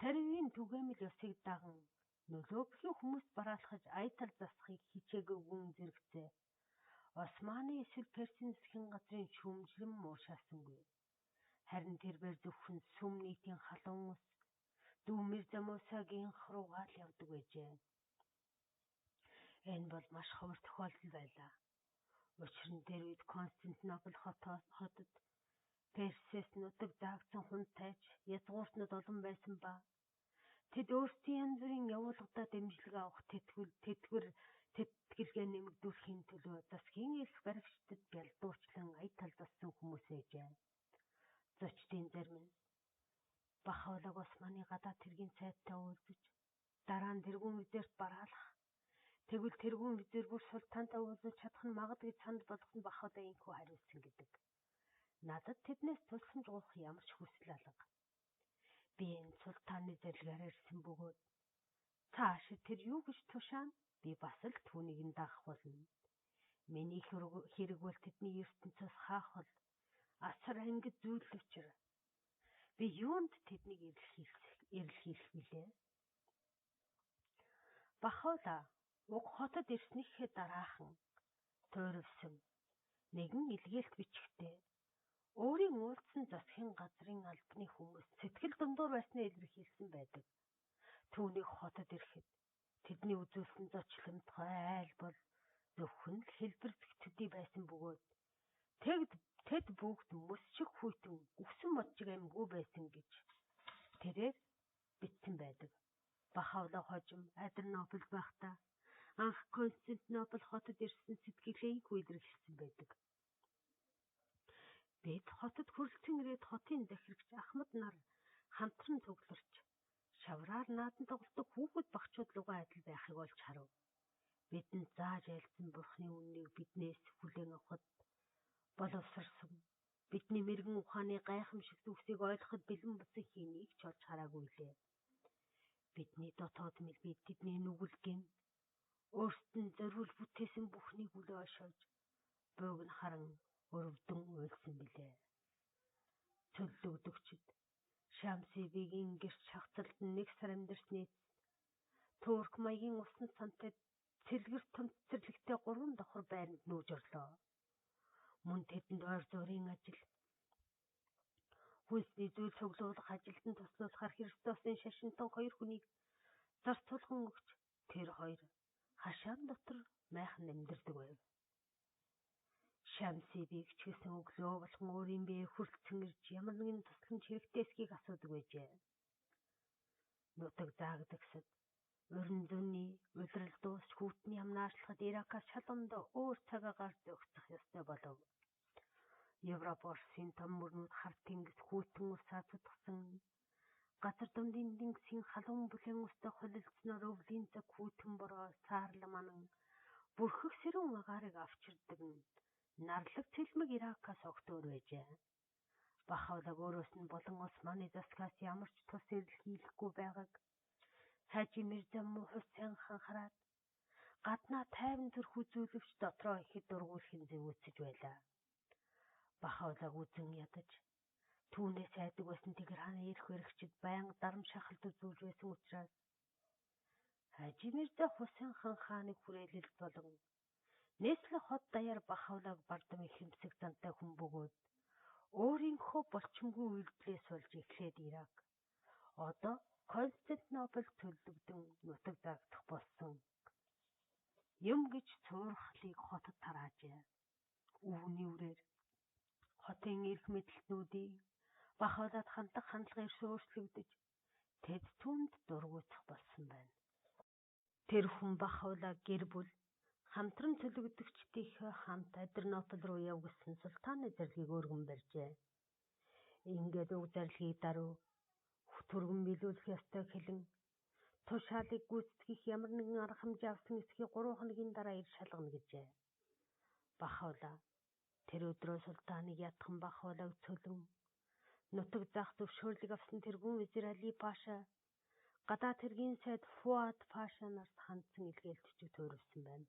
Тарвийн түгээмэл ёсыг даган нөлөөгийн хүмүүс бараалхаж аятал засахыг хичээгүйгүн зэрэгцээ. Османы эсвэл Персийн засгийн газрын шүүмжлэн уушаасангүй. Харин тэрээр зөвхөн сүм нийтийн халуун ус Дүү Мирза Мусагийн руугаа л явдаг байжээ. Энэ бол маш ховор тохиолдол байлаа. Учир нь тэр үед Константинопол хотод Персээс нутаг заагдсан хунтайч язгууртнууд олон байсан ба тэд өөрсдийн янз бүрийн явуулгадаа дэмжлэг авах тэтгэлгээ нэмэгдүүлэхийн төлөө засгийн эрх баригчдад бялдуурчлан аятал зассан хүмүүс ээжээ. Зочдын зарим нь Бахавлаг Османы гадаад хэргийн сайдтай уулзаж дараа нь тэргүүн үзээрт бараалах Тэгвэл тэргүүн визир бүр султаантай уулзаж чадах нь магадгүй санд болгосон бахаудаа инхүү хариулсан гэдэг. Надад тэднээс тулсамж гуйх ямар ч хүсэл алга. Би энэ султааны зэрлэгээр ирсэн бөгөөд цааш тэр юу гэж тушаана? Би бас л түүнийг нь дагах болно. Миний хэрэг бол тэдний ертөнцөөс хаах бол асар ангид зүйл учраа. Би юунд тэднийг эрэлхийлэх билээ? Бахаула уг хотод ирснийхээ дараахан туйрвсан нэгэн илгээлт бичгтээ өөрийн уулзсан засгийн газрын албаны хүмүүс сэтгэл дундуур байснаа илэрхийлсэн байдаг. Түүнийг хотод ирэхэд тэдний үзүүлсэн зочломтгой айл бол зөвхөн л хэлбэр зэгтдий байсан бөгөөд тэд бүгд мөс шиг хүйтэн өгсөн модчиг амьгүй байсан гэж тэрээр бичсэн байдаг. Бахаула хожим Адрианополд байхдаа анх Константинопол хотод ирсэн сэтгэлээ илэрхийлсэн байдаг. Бид хотод хүрэлцэн ирээд хотын захирагч Ахмад нар хамтран цугларч шавраар наадан тоглодог хүүхэд багчууд лугаа адил байхыг олж харав. Бидэнд зааж айлдсан бурхны үннийг биднээс хүлээн авахд боловсрсон. Бидний мэрэгэн ухааны гайхамшиг зүгсийг ойлгоход бэлэн болсон хэнийг ч олж хараагүй лээ. Бидний дотоод мэлбий тэдний нүгэлгэн өөртөө зориул бүтээсэн бүхнийг үлээ ошоож бууг нь харан өрөвдөн уйлсан билээ. Цөллөгдөгчд Шамсибигийн гэрч хагцалд нэг сар амьдарсны Турк маягийн усан цантай цэргэр томт цэрлэгтэй 3 давхар байранд нүүж орлоо. Мөн тэдэнд ойр зуурын ажил, хүнсний зүйл цуглуулах ажилтан туслуулахар Христосын шашинтан 2 хүнийг зарцуулган өгч тэр 2 хашаан дотор майхан амьдардаг байв. Шамсибиг ч гэсэн өглөө болгон өөрийн бие хүрэлцэн ирж ямар нэгэн тусламж хэрэгтэйсгийг асуудаг байжээ. Нутаг заагдагсад уран зүүнний улирал дуусч хүүтний амнаашлахад Иракаас шалгамдаа өөр цаг агаар зөгцөх ёстой болов. Европ Орсын том мөрнүүд хар тэнгис хүүтэн усаа цутгсан газар дундын дэнгисийн халуун бүлээн устай холилдсноор өвлийн цаг хүүтэн бороо саарламан бүрхэг сэрүүн агаарыг авчирдаг нь нарлаг цэлмэг Иракаас огтөр байжээ. Бахаулаг өөрөөс нь болон Османы засгаас ямар ч тус эрэлхийлэхгүй байгааг Хажи Мирза Мухсин хан хараад гаднаа тайван төрх үзүүлвч дотроо ихэд дургуулхын зэвүүцэж байлаа. Бахаулаг үзэн ядаж түүнээс айдаг байсан Тегераны ирэх баригчид байнга дарам шахалт үзүүлж байсан учраас Хажи Мирза Хусейн хан хааны хүрээлэлд болон Нэслэ хот даяар Бахаулаг бардам ихэмсэг зантай хүн бөгөөд өөрийнхөө болчмгүй үйлдэлээс болж эхлээд Ирак. Одоо Константинопол төлөвлөгдөн нутаг заагдах болсон юм гэж цуурхлыг хотод тараажээ. Үүний үрээр хотын эрх мэдлтнүүдийн Бахаулад хандах хандлагаар өөрчлөгдөж тэд түнд дургуутах болсон байна. Тэр хүн Бахаулаг гэр бүл хамтран төлөвлөгдөгчдийнхээ хамт Адрианополь руу явуулсан султааны зэрлэгийг өргөн барьжээ. Ингээд уг зарилгыг даруй түргэн биелүүлэх ёстой хэлэн тушаалыг гүйцэтгэх ямар нэгэн арга хэмжээ авсан эсхийг 3 хоногийн дараа ир шалгана гэжээ. Бахаула тэр өдрөө султаныг ятхан Бахаулаг цөлөн нутаг заах зөвшөөрлөг авсан тэргүүн визир Али Паша гадаад хэргийн сайд Фуад Паша нарт хандсан илгээлтчиг туйрвсан байна.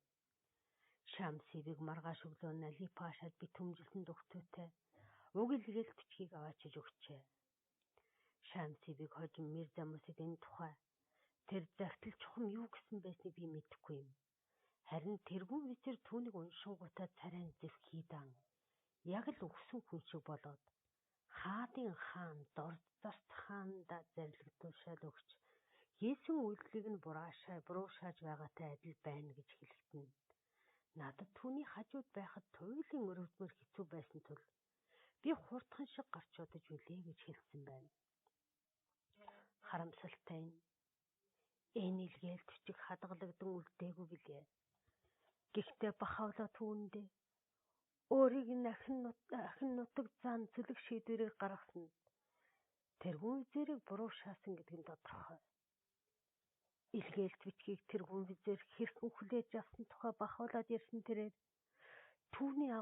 Шамсибиг маргааш өглөө Али Пашад би түмжилсэн духтуутай уг илгээлтчгийг аваачиж өгчээ. Шамсибиг хожим Мирза Мусидийн тухай тэр загтал чухам юу гэсэн байсныг би мэдэхгүй юм. Харин тэргүүн визир түүнийг уншингуудаа царайн зэвхий дан яг л өгсөн хүн шиг болоод хаадын хаан дорд зарт хаанда зарилгатуушаал өгч хийсэн үйлдэлийг нь буруушааж байгаатай адил байна гэж хэлэхдээ надад түүний хажууд байхад туйлын өрөвдмөр хэцүү байсан тул би хурдхан шиг гарч удаж үлээ гэж хэлсэн байна. Харамсалтай нь энэ илгээлтчиг хадгалагдсан үлдээгүй билээ. Гэхдээ Бахаула түүндээ өөрийг нь ахин нутаг заан зүлэг шийдвэрийг гаргасан тэргүүн визирийг буруушаасан гэдэг нь тодорхой. Илгээлт бичгийг тэр хүн визээр хэрхэн хүлээж авсан тухай бахуулаад ирсэн тэрээр түүний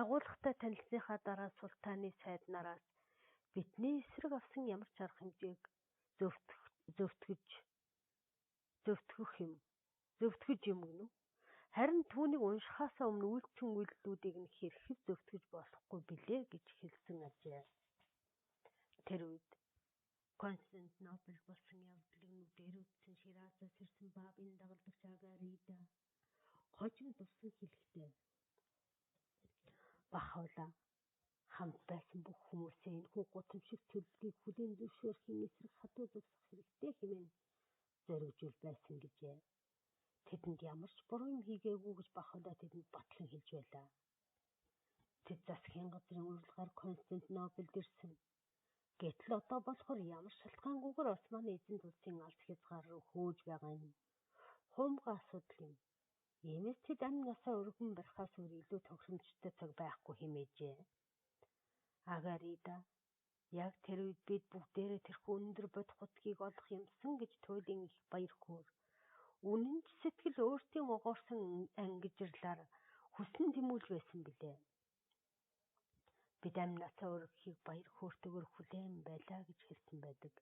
агуулгатай танилцсныхаа дараа султааны сайд нараас бидний эсрэг авсан ямар ч арга хэмжээг зөвтгөх юм гэнэ үү? Харин түүнийг уншихаасаа өмнө үйлдсэн үйлдэлүүдийг нь хэрхэн зөвтгөж болохгүй билээ гэж хэлсэн ажээ. Тэр үед Константинопол болсон явдлыг нүдээр үзсэн Ширазаас ирсэн баабын дагалдагч Агарида хожим тусан хэлэхдээ Бахаула хамт байсан бүх хүмүүсээ энэхүү гутамшиг төлөвлөгөөг хүлээн зөвшөөрөхийн эсрэг хатуу зогсох хэрэгтэй хэмээн зоригжуул байсан гэжээ. Тэдэнд ямар ч буруу юм хийгээгүй гэж Бахаула тэдэнд батлан хэлж байлаа. Тэд засгийн газрын урилгаар Константинополд ирсэн. Гэтэл одоо болохоор ямар шалтгаангүйгээр Османы эзэнт улсын алт хязгаар руу хөөж байгаа нь хуумгай асуудал юм. Иймээс тэд амь насаа өргөн барихаас өөр илүү тохиромжтой цаг байхгүй хэмээжээ. Агарида яг тэр үед бид бүгдээрээ тэрхүү өндөр бодих утгийг олох юмсан гэж туйлын их баяр хөөр. Үнэн ч сэтгэл өөртөө могоорсон ангижрлаар хүсн тэмүүлж байсан билээ. Бид амь насаа өргөхийг баяр хөөртэйгээр хүлээн байлаа гэж хэлсэн байдаг.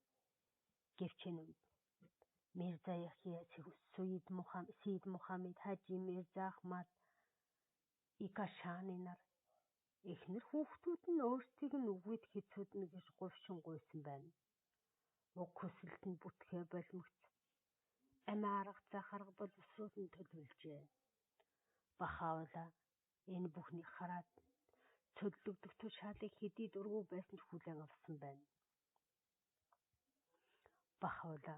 Гэвч энэ үед Мирза Яхья Сүйд Мухаммед Хажи Мирза Ахмад Икашаны нар эхнэр хүүхдүүд нь өөрсдийг нь үгүйд хэцүүднэ гэж говьшин гуйсан байна. Уг хүсэлт нь бүтгээ болмогц амиа арга зах арга боловсрууд нь төлөвлөжээ. Бахаула энэ бүхнийг хараад цөллөгдөх тушаалыг хэдий дургүй байсан ч хүлээн авсан байна. Бахаула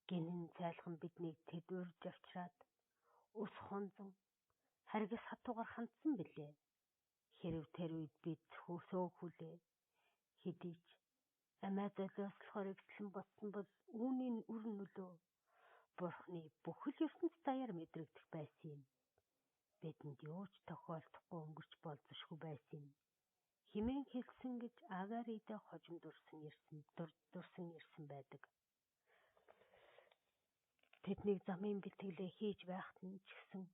гинэн цайлхан биднийг тэд урьж авчираад ус хонзон харгас хатуугаар хандсан билээ. Хэрв тэр үед бид сөөхүлээ хэдий ч амиа золиослохоор эвслэн болсон бол үүний үр нөлөө Бурхны бүхэл ертөнц даяар мэдрэгдэх байсан юм. Бидэнд юу ч тохиолдохгүй өнгөрч болзошгүй байсан юм. Хэмээн хэлсэн гэж Агарида хожим дурсан ирсэн байдаг. Тэднийг замын бэлтгэлээ хийж байхад нь ч гэсэн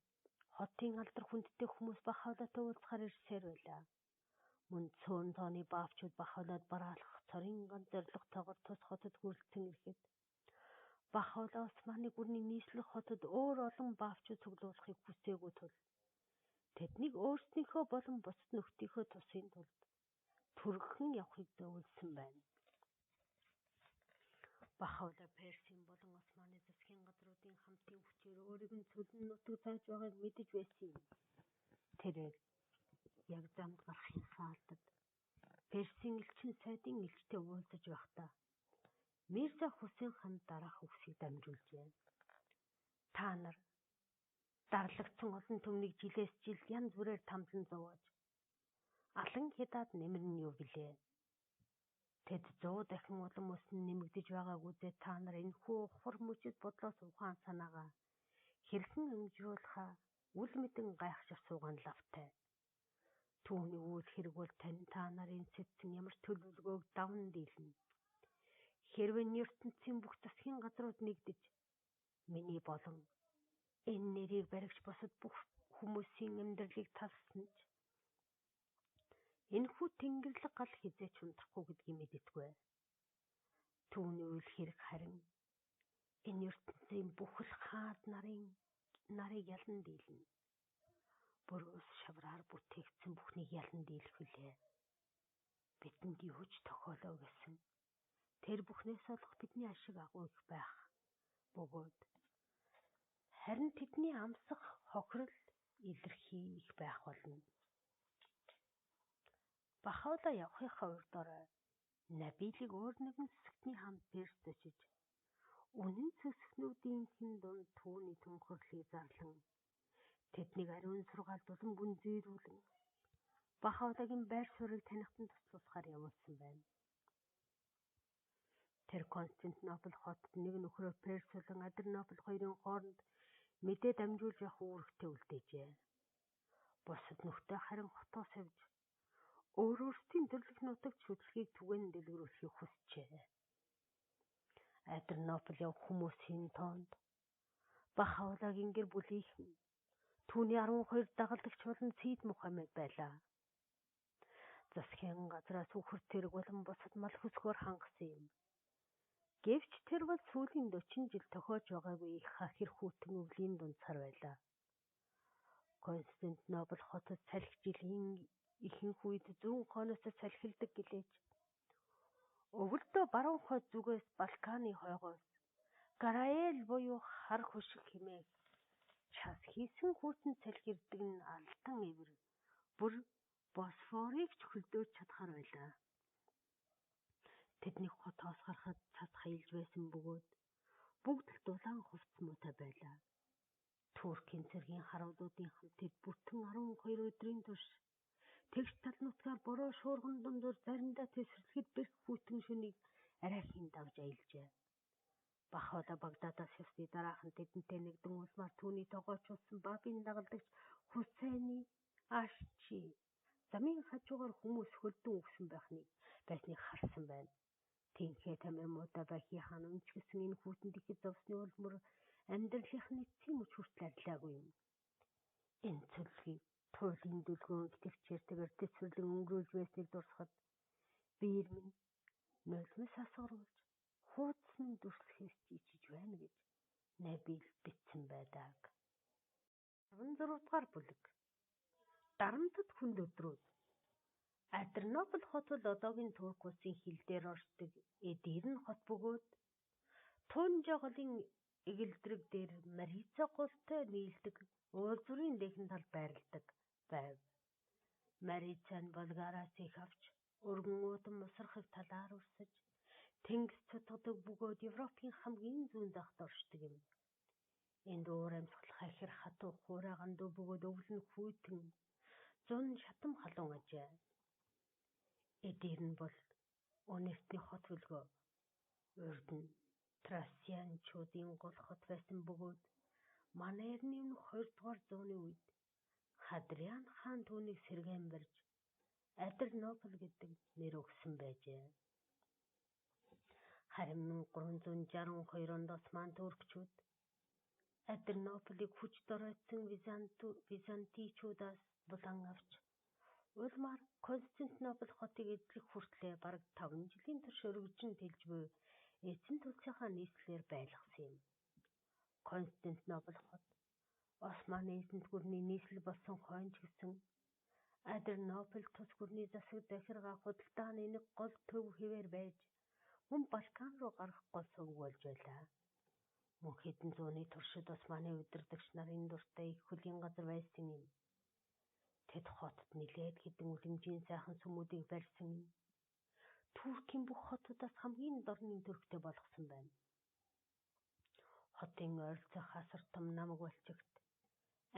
хотын алдар хүндтэй хүмүүс Бахаулаатай уулзахаар ирсээр байлаа. Мөн цөөн тооны баавчууд Бахаулаад бараалах цорын ганцорилготойгоор тус хотод хүрэлцэн ирэхэд Бахаула Османы гүрний нийслэх хотод өөр олон баавчууд цуглуулахыг хүсээгүй тул тэднийг өөрсдийнхөө болон бусад нөхдийнхөө тусын тулд түргэн явахыг зөвлөсөн байна. Бахаула Персийн болон Османы засгийн газруудын хамтын хүчээр өөрийг нь цөлн нутаг зааж байгааг мэдэж байсан юм. Тэрээр яг замд гарахынхаа алдад Персийн элчин сайдын элчтэй уулзаж байхдаа Мирза Хүсейн хаан дараах үгсийг дамжуулжээ. Та нар дарлагдсан олон түмнийг жилээс жил янз бүрээр тамлан зовоож алан хядаад нэмэрнэ юу билээ. Тэд 100 дахин улам өснө нэмэгдэж байгааг үзээд та нар энэхүү ухвар мөчөд бодлоос ухаан санаагаа хэрхэн амжруулахаа үл мэдэн гайхшир суугаан лавтай. Түүний үйл хэрэг бол та нарын сэтсэн ямар төлөвлөгөөг даван дийлнэ. Хэрвээ ертөнцийн бүх засгийн газрууд нэгдэж миний болон энэ нэрийг баригч босод бүх хүмүүсийн амьдралыг талсан ч энэхүү тэнгэрлэг гал хизээч унтрахгүй гэдгийг мэдэтгүй. Түүний үйл хэрэг харин энэ ертөнцийн бүхэл хаад нарыг ялан дийлнэ. Бүр ус шавраар бүтээгдсэн бүхнийг ялан дийлэх билээ. Бидэнд юу ч тохиолоо гэсэн. Тэр бүхнээс олох бидний ашиг агуу их байх бөгөөд харин тэдний амсах хохирол илэрхий их байх болно. Бахаула явахынхаа урьд Набилыг өөр нэгэн сүсгтний хамт Перст очиж үнэн сүсгтнүүдийн дунд түүний тунхаглыг зарлан тэднийг ариун сургаалд улам бүнзийрүүлэн Бахаулагийн байр суурийг танихтан туслуулахаар явуулсан байна. Тэр Константинопол хотод нэг нөхрөө Перс болон Адрианопол хоёрын хооронд мэдээ дамжуулж явах үүрэгтэй үлдээжээ. Бусад нөхдөд харин хотоос явж өөрсдийн төрлөх нутагт шүтлгийг түгээн дэлгэрүүлэхийг хүсжээ. Адернопол явах хүмүүсийн тоонд Бахаулагийн гэр бүлийнхэн түүний 12 дагалдагч болон Сид Мухаммед байлаа. Засгийн газраас үхэр тэрэг болон бусад мал хөсгөөр хангасан юм. Гэвч тэр бол сүүлийн 40 жил тохиож байгаагүй их хахир хүүтэн өвлийн дунцаар байлаа. Константинопол хотод салхи жилийн ихэнх үед 100 хойноос салхилдаг гэлээж. Өвөлдөө баруун хойд зүгээс Балканы хойгоос Гараэл буюу хар хөшиг хэмээх час хийсэн хүүтэн салхирдаг нь алтан эвэр бүр Босфорыг ч хөлдөөж чадхаар байлаа. Тэдний хотоос гарахад цас хаялж байсан бөгөөд бүгд л дулаан хувцс муутай байлаа. Туркийн цэргийн харуулдуудын хамт тэд бүтэн 12 өдрийн турш тэгш тал нутгаар бороо шуурган дундуур заримдаа тесрэглэхэд бэрх хүүтэн шөнийг арайхийн давж аялжээ. Бахаула Багдадаас явсны дараахан тэдэнтэй нэгдэн улмаар түүний тогоочулсан Бабын дагалдагч Хусейни Ашчи замын хажуугаар хүмүүс хөлдөн өгсөн байсныг харсан байна. Тинхээ тамир муутай байхи хаан өнчгсөн энэ хүүтэнд ихэд зовсны улмөр амьдралынх нь эцсийн мөч хүртэл арилаагүй юм. Энэ цөллөгийг туйлын дүлгөөн итгэвчээртэйгээр тэсвэрлэн өнгөрүүлж байсныг дурсахад биер минь нулимс асгаруулж хуудас минь дүрслэхээс чийчиж байна гэж Набил бичсэн байдаг. 16 дугаар бүлэг. Дарамтд хүнд өдрүүд. Адернопол хот бол одоогийн Турк улсын хил дээр оршдог Эдирн хот бөгөөд Тунжа голын эгэлдрэг дээр Марица голтой нийлдэг уулзуурын дэхэн тал байрладаг байв. Марица нь Болгараас их авч өргөн уудам мусархаг талаар урсаж тэнгис цутгадаг бөгөөд Европын хамгийн зүүн захад оршдог юм. Энд уур амьсгал хахир хатуу хуурайган дүү бөгөөд өвлөн хүйтэн зун шатам халуун ажээ. Эдирн бол өнөртний хот хөлгөө урд нь Трасианчуудын гол хот байсан бөгөөд манай эртний 2 дугаар зууны үед Хадриан хаан түүнийг сэргээн барьж Адернопол гэдэг нэр өгсөн байжээ. Харин 1362 онд Осман туркчууд Адернополыг хүч доройтсон Византийчуудаас булан авч улмаар Константинопол хотыг эзлэх хүртлээр бараг 5 жилийн турш өргөжин тэлж буй эзэн tulсынхаа нийслэлээр байлгасан юм. Константинопол хот Османы эзэнт гүрний нийслэл болсон хойно ч гэсэн Адернополь тус гүрний засаг захиргаа худалдааны нэг гол төв хэвээр байж мөн Балкан руу гарах гол сувг болж байлаа. Мөн хэдэн зууны туршид Османы удирдагч нарын дуртай их хөлийн газар байсан юм. Тэд хотод нэлээд хэдэн үлэмжийн сайхан сүмүүдийг барьсан юм. Туркийн бүх хотуудаас хамгийн дорны төрхтэй болгосон байна. Хотын ойролцоо хасар том намаг болчигт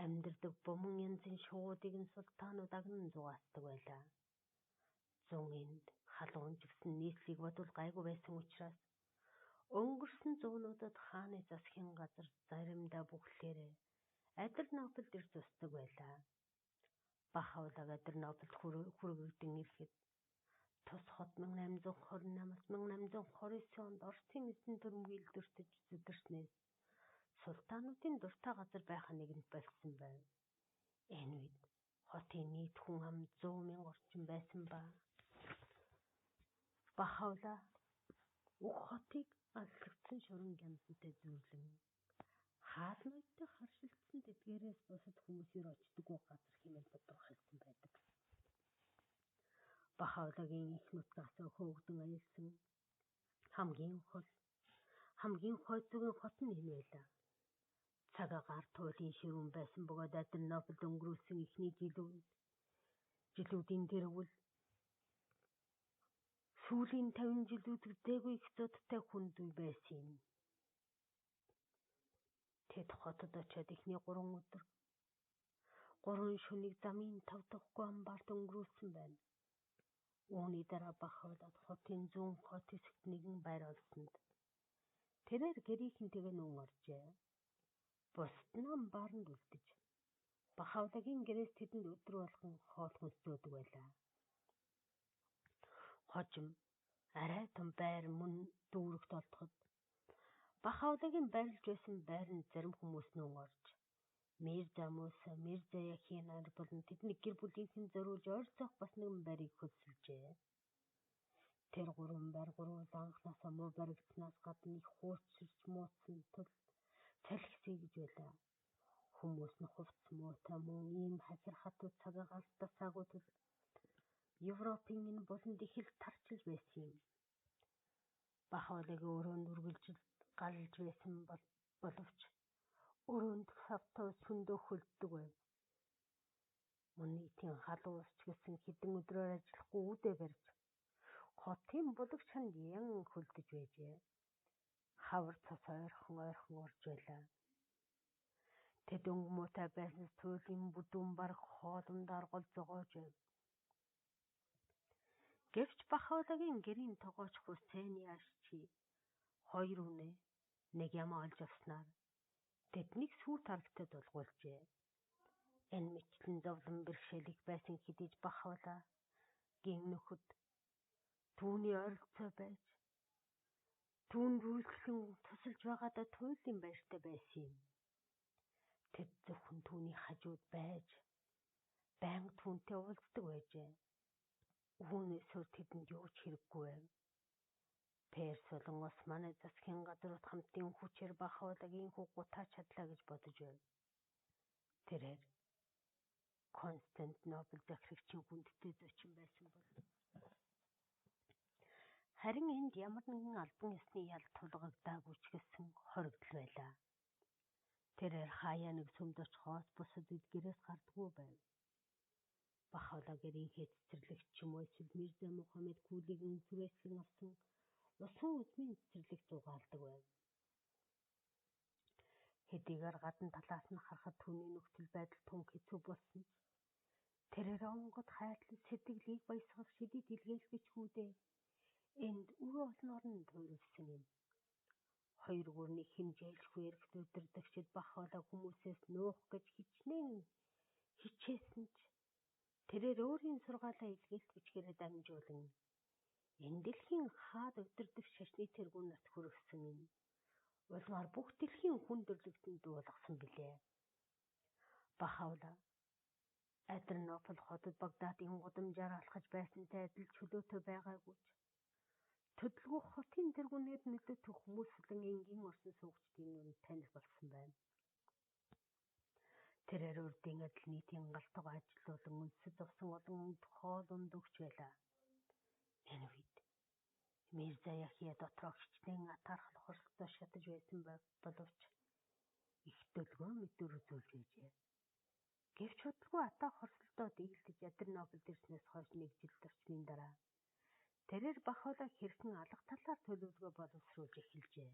амьдардаг буман янзын шувуудыг нь султаанууд агнан зугаасдаг байлаа. Зун энд халуун живсэн нийслийг бодвол гайгүй байсан учраас өнгөрсөн зуунуудад хааны засгийн газар заримдаа бүхлээрээ Адернополд ирж зусдаг байлаа. Бахаулаг Адернополд хүргэгдэн ирэхэд тус хот 1828-аас 1829 онд Оросын эзэн төрөмгийлд өртөж зүдэрснээс султаануудын дуртай газар байх нэгэнт болсон байв. Энэ үед хотын нийт хүн ам 100,000 орчим байсан ба Бахаула уг хотыг алслагдсан шорон гямсантай зүйрлэн хаалнуудтай харшилтсан тэдгээрээс бусад хүмүүс ир очдоггүй газар хэмээн тодорхойлсон байдаг. Бахаулагийн их нутгаас хөөгдөн аялсан хамгийн хойд зүгийн хот нь энэ байлаа. Цаг агаар туйлын ширүүн байсан бөгөөд Адернополд өнгөрүүлсэн эхний жилүүдийн тэргүүл сүүлийн 50 жилүүд зээгүй их зодтой хүнд үе байсан юм. Тэд хотод очиод эхний 3 өдөр 3 шөнийг замын тавдахгүй амбарт өнгөрүүлсэн байна. Үүний дараа Бахаулад хотын зүүн хот хэсэгт нэгэн байр олсонд тэрээр гэрийнхэнтэйгээ нүүн оржээ. Бусд нь амбарнд үлдэж Бахаулагийн гэрээс тэдэнд өдөр болгон хоол хүнсдөөдөг байлаа. Хожим арай том байр мөн дүүрэгт олдоход Бахавлагийн байрлаж байсан байранд зарим хүмүүс нүүн орж Мирза Муса, Мирза Яхин нар болон тэдний гэр бүлийнхэн зориулж ойрцоох бас нэгэн байрыг хөлсөлжээ. Тэр гурван байр анхнаасаа муу баригдсанаас гадна их хуучирч мууцсан тул цалхисэй гэж байлаа. Хүмүүс нь хувцс муутай мөн ийм хахир хатуу цагаа галтасаагүй тул Европын энэ буланд их л тарчилж байсан юм. Бахавлагийн өрөөнд үргэлжил галж байсан боловч өрөөнд савтаа сүндөө хөлддөг байв. Мөн нийтийн халуун усч гэсэн хэдэн өдрөөр ажиллахгүй үдээ барьж хотын булагч ханд ян хөлдөж байжээ. Хавар цас ойрхон орж байлаа. Тэд өнгө муутай байсан туйлын бүдүүн бараг хоолндоор гол зогоож байв. Гэвч Бахавлагийн гэрийн тогооч Хусейн Яшчи хоёр үнэ нэг ямаа олж авснаар тэднийг сүйт харагтад улгуулжээ. Энэ мэтлэн зовлон бэрхшээлийг байсан хэдиж Бахавлагийн нөхөд түүний ойролцоо байж түүнд үйлчлэн тусалж байгаадаа туйлын байртай байсан юм. Тэд зөвхөн түүний хажууд байж байнга түүнтэй уулздаг байжээ. Үүнээсөө тэдэнд юу ч хэрэггүй байв. Перс болон Османы засгийн газрууд хамтын хүчээр Бахавлагийн гутаа чадлаа гэж бодож байв. Тэрээр Константинопол захирагчийн хүндтэй зочин байсан бол харин энд ямар нэгэн албан ёсны ял тулгагдаагүй ч гэсэн хоригдл байлаа. Тэрээр хаяа нэг сүмд очихоос бусад эдгээрээс гардгүй байв. Бахавлагийн цэцэрлэгч ч юм уу эсвэл Мирза Мухаммед Кулигийн түрээслэн авсан усан үзмийн цэцэрлэг зугаалдаг байв. Хэдийгээр гадна талаас нь харахад түүний нөхцөл байдал тун хэцүү болсон ч тэрээр онгод хайрлал сэтгэлийг баясгах шидэд илгээсгэж хүүдээ энд үе олноор нь туйрвсан юм. Хоёр гүрний хэмжээлгүй эрхт өдөрдөгчд Бахавлаг хүмүүсээс нуух гэж хичээсэн ч тэрээр өөрийн сургаалаа илгээлт бичгээрээ дамжуулан энэ дэлхийн хаад өдөрдөх шашны тэргүүнээс хүргэсэн юм. Улмаар бүх дэлхийн хүн төрлөختөнд дуулгасан билээ. Бахавлаг Адрианопол хотод Багдадын гудамжаар алхаж байсантай адил чөлөөтэй байгаагүй ч төдөлгүй хотын тэргүүнээр нөлөөтэй хүмүүс болон энгийн орсон суугчдын нүнд танил болсон байна. Тэрээр урдын адил нийтийн галтгоо ажилуулан үнсэж авсан олон хоол ундөгч байлаа. Энэ үед Мирза Яхия дотроо хичнээн атаархал хорсолтой шатаж байсан боловч их дөлгөө мэдүр үзүүлж байжээ. Гэвч удалгүй атаа хорсолдоо дийлдэж Адрианополд ирснээс хойш нэг жил орчмын дараа тэрээр Бахавлаг хэрхэн алга талаар төлөвлөгөө боловсруулж эхэлжээ.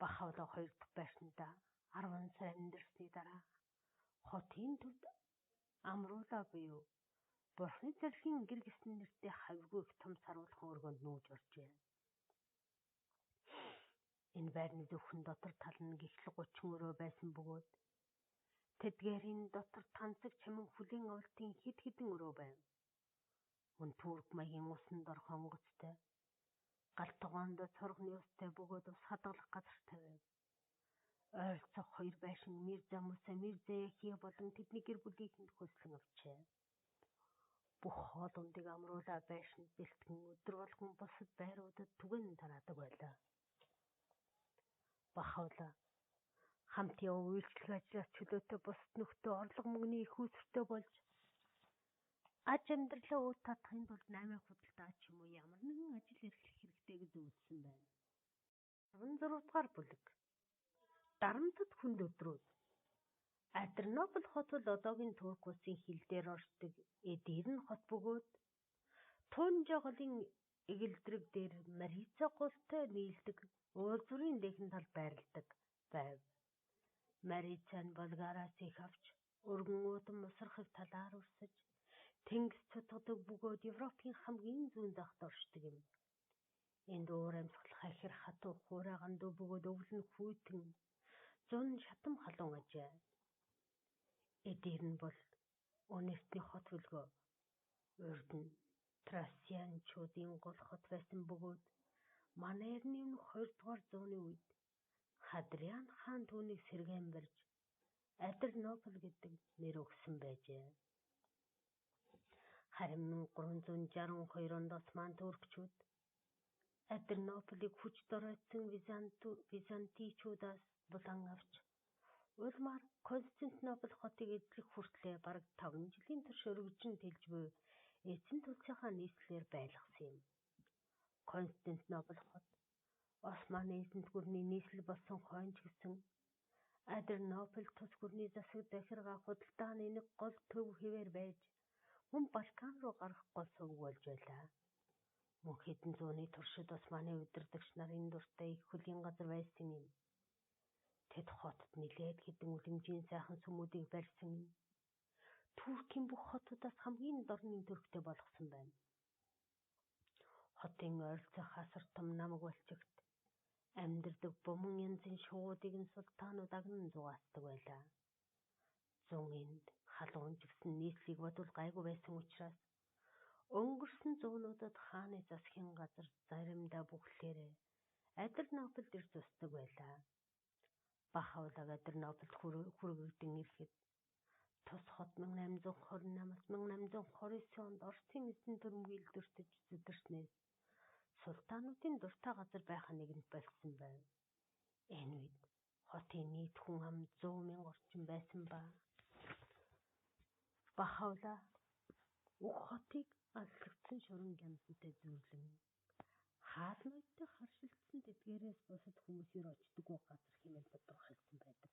Бахавлаг хоёр дахь байшиндаа 10 сар амьдарсны дараа хотын төвд амруулаа буюу Бурхны зархийн гэр гэсэн нэртэй хавьгүй их том саруулхан өргөнд нүүж оржээ. Энэ байрны зөвхөн дотор тал нь гихл 30 өрөө байсан бөгөөд тэдгээрийн дотор танцэг чамин хүлийн авалтын хэдэн өрөө байв. Мөн турк маягийн усан дор хонгоцтой галтгоонд цоргоны устай бөгөөд ус хадгалах газартай байв. Ойролцоох хоёр байшин Мирза Муса, Мирза Яхия болон тэдний гэр бүлийнхэнд хөлслөн авчээ. Бүх хоол ундыг амруулаа байшинд бэлтгэн өдөр болгон бусад байруудад түгэн тараадаг байлаа. Бахавлаг хамт яваа үйлчлэг ажлаас чөлөөтэй бусад нөхдөө орлого мөнгөний их үүсвэртэй болж аж амьдралаа өөд татахын тулд 8 худалдаа ч юм уу ямар нэгэн ажил эрхлэх хэрэгтэй гэж зөвлөсөн байна. 16 дугаар бүлэг. Дарамтд хүнд өдрүүд. Адрианопол хот бол одоогийн Турк улсын хил дээр оршдог эдийн хот бөгөөд Тунжа голын эгэлдрэг дээр Марица голтой нийлдэг уулзуурын дэхэн тал байрладаг байв. Марица нь Болгараас их авч өргөн уудам усрахыг талаар урсаж тэнгис цутгадаг бөгөөд Европын хамгийн зүүн захад оршдог юм. Энд уур амьсгал хахир хатуу хуурайган дөө бөгөөд өвлөн хүйтэн зун шатам халуун ажээ. Эдийн бол Өнертний хот хөлгөө урд нь Трасианчуудын гол хот байсан бөгөөд Манай эртний өмнөх 2 дугаар зууны үед Хадриан хаан түүнийг сэргээн барьж Адернопол гэдэг нэр өгсөн байжээ. Харин 1362 онд Осман туркчууд Адернополыг хүч доройтсон Византийчуудаас булан авч улмаар Константинопол хотыг эзлэх хүртлээр бараг 5 жилийн турш өргөжин тэлж буй эзэн тулцынхаа нийслэлээр байлгасан юм. Константинопол хот Османы эзэнт гүрний нийслэл болсон хойно ч гэсэн Адернопол тус гүрний засаг захиргаа худалдааны нэг гол төв хэвээр байж мөн Балкан руу гарах гол сувг болж байлаа. Мөн хэдэн зууны туршид Османы удирдагч нарын дуртай их хөлийн газар байсан юм. Тэд хотод нэлээд хэдэн үлэмжийн сайхан сүмүүдийг барьсан юм. Туркийн бүх хотуудаас хамгийн дорны төрхтэй болгосон байна. Хотын ойролцоо хасар том намаг болчигт амьдардаг буман янзын шувуудыг нь султаанууд агнан зугаасдаг байлаа. Зун энд халуун жигсэн нийслийг бодвол гайгүй байсан учраас өнгөрсөн зуунуудад хааны засгийн газар заримдаа бүхлээрээ Адернополд ирж зусдаг байлаа. Бахавлаг Адернополд хүргэгдэн ирэхэд тус хот 1828-аас 1829 онд Оросын эзэн төрөмгийлдвэртэж зүдэрснээс султаануудын дуртай газар байх нэгэнд болсон байв. Энэ үед хотын нийт хүн ам 100,000 орчим байсан ба Бахавла уг хотыг алслагдсан шорон гямсантай зүйрлэн хаалмайтай харшилтсан тэдгээрээс бусад хүмүүс ир очдоггүй газар хэмээн тодорхойлсон байдаг.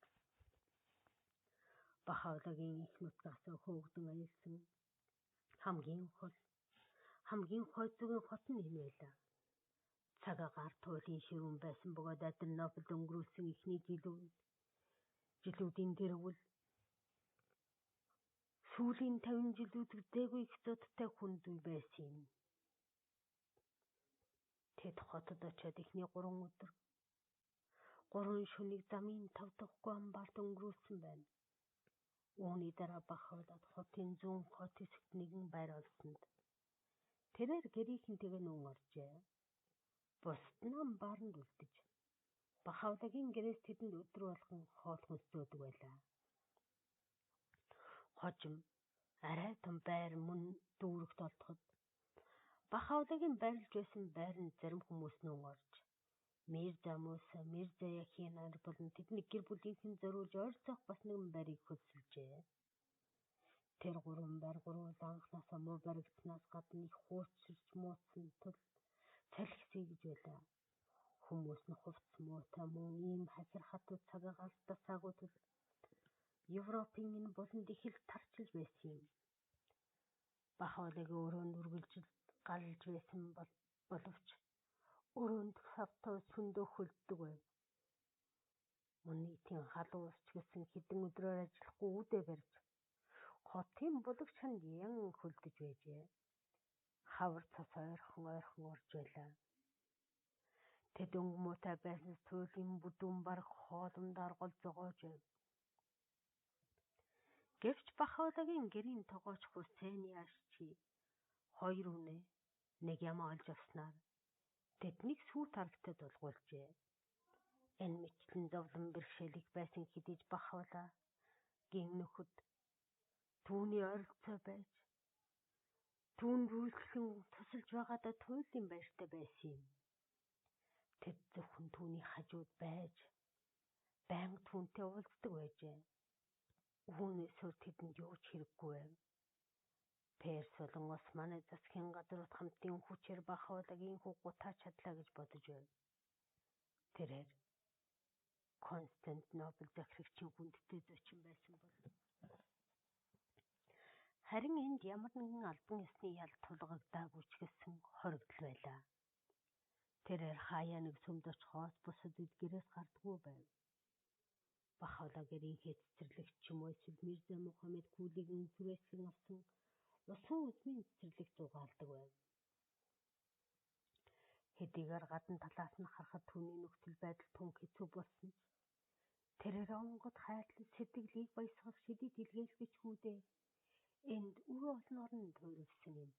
Бахавлагийн их нутгаас хөөгдөн аялсан хамгийн хой зүгийн хот нь энэ байлаа. Цаг агаар туйлын ширүүн байсан бөгөөд Адернополд өнгөрүүлсэн эхний жилүүдийн дэрвэл сүүлийн 50 жил үзэгдээгүй их зодтой хүнд үе байсан юм. Тэд хотод очиод эхний 3 өдөр 3 шөнийг замын тавтахгүй амбарт өнгөрүүлсэн байна. Үүний дараа Бахавлад хотын зүүн хот хэсэгт нэгэн байр олсонд тэрээр гэрийнхэнтэйгээ нүүн оржээ. Бусд нь амбарнд үлдэж Бахавлагийн гэрээс тэдэнд өдөр болгон хоол хүнс зөөдөг байлаа. Хожим арай том байр мөн дүүрэгт олдоход Бахавлагийн байрлаж байсан байранд зарим хүмүүс нүүн орж Мирза Муса, Мирза Яхин нар болон тэдний гэр бүлийнхэн зориулж ойрцоох бас нэгэн байрыг хөлсөлжээ. Тэр 3 байр анхнаасаа муу баригдсанаас гадна их хуучирч мууцсан тул салхисэй гэж байлаа. Хүмүүс нь хувцс муутай мөн ийм хахир хатуу цагааг алдасаагүй тул Европын энэ болонд их л тарчилж байсан юм. Бахавлагийн өрөөнд үргэлжил галж байсан боловч өрөөнд савтай сүндөө хөлддөг байв. Мөн нийтийн халуун усч гэсэн хэдэн өдрөөр ажиллахгүй үдэ барьж хотын булаг чанд ян хөлдөж байжээ. Хавар цас ойрхон орж байлаа. Тэд өнгө муутай байснаас туйлын бүдүүн бараг хоолндоор гол зогоож байв. Гэвч Бахавлагийн гэрийн тогооч Хусейны ашчи 2 үнэ нэг ямаа олж авснаар тэднийг сүү тарагтад дулгуулжээ. Энэ мэтлэн зовлон бэрхшээлик байсан хэдиж Бахавлагийн нөхөд түүний ойролцоо байж түүнд үйлчлэн тусалж байгаадаа туйлын баяртай байсан юм. Тэд зөвхөн түүний хажууд байж байнга түүнтэй уулздаг байжээ. Үүнээс өөр тэдэнд юу ч хэрэггүй байв. Перс болон Османы засгийн газрууд хамтын хүчээр Бахавлагийн хугутаа чадлаа гэж бодож байв. Тэрээр Константинопол захирагчийн хүндтэй зочин байсан бол харин энд ямар нэгэн албан ёсны ял тулгагдаагүй ч гэсэн хоригдл байлаа. Тэрээр хаяа нэг сүмд очихоос бусад үед гэрээс гардаггүй байв. Бахавлагийн цэцэрлэгч ч юм уу эсвэл Мирза Мухаммед Кулигийн хүрээслэн авсан усан үзмийн цэцэрлэг зугаалдаг байв. Хэдийгээр гадна талаас нь харахад түүний нөхцөл байдал тун хэцүү болсон ч тэрээр онгод хайрлал сэтгэлийг баясгах шидэд илгээлгэж хүүдээ энд үе олноор нь туйрсан юм.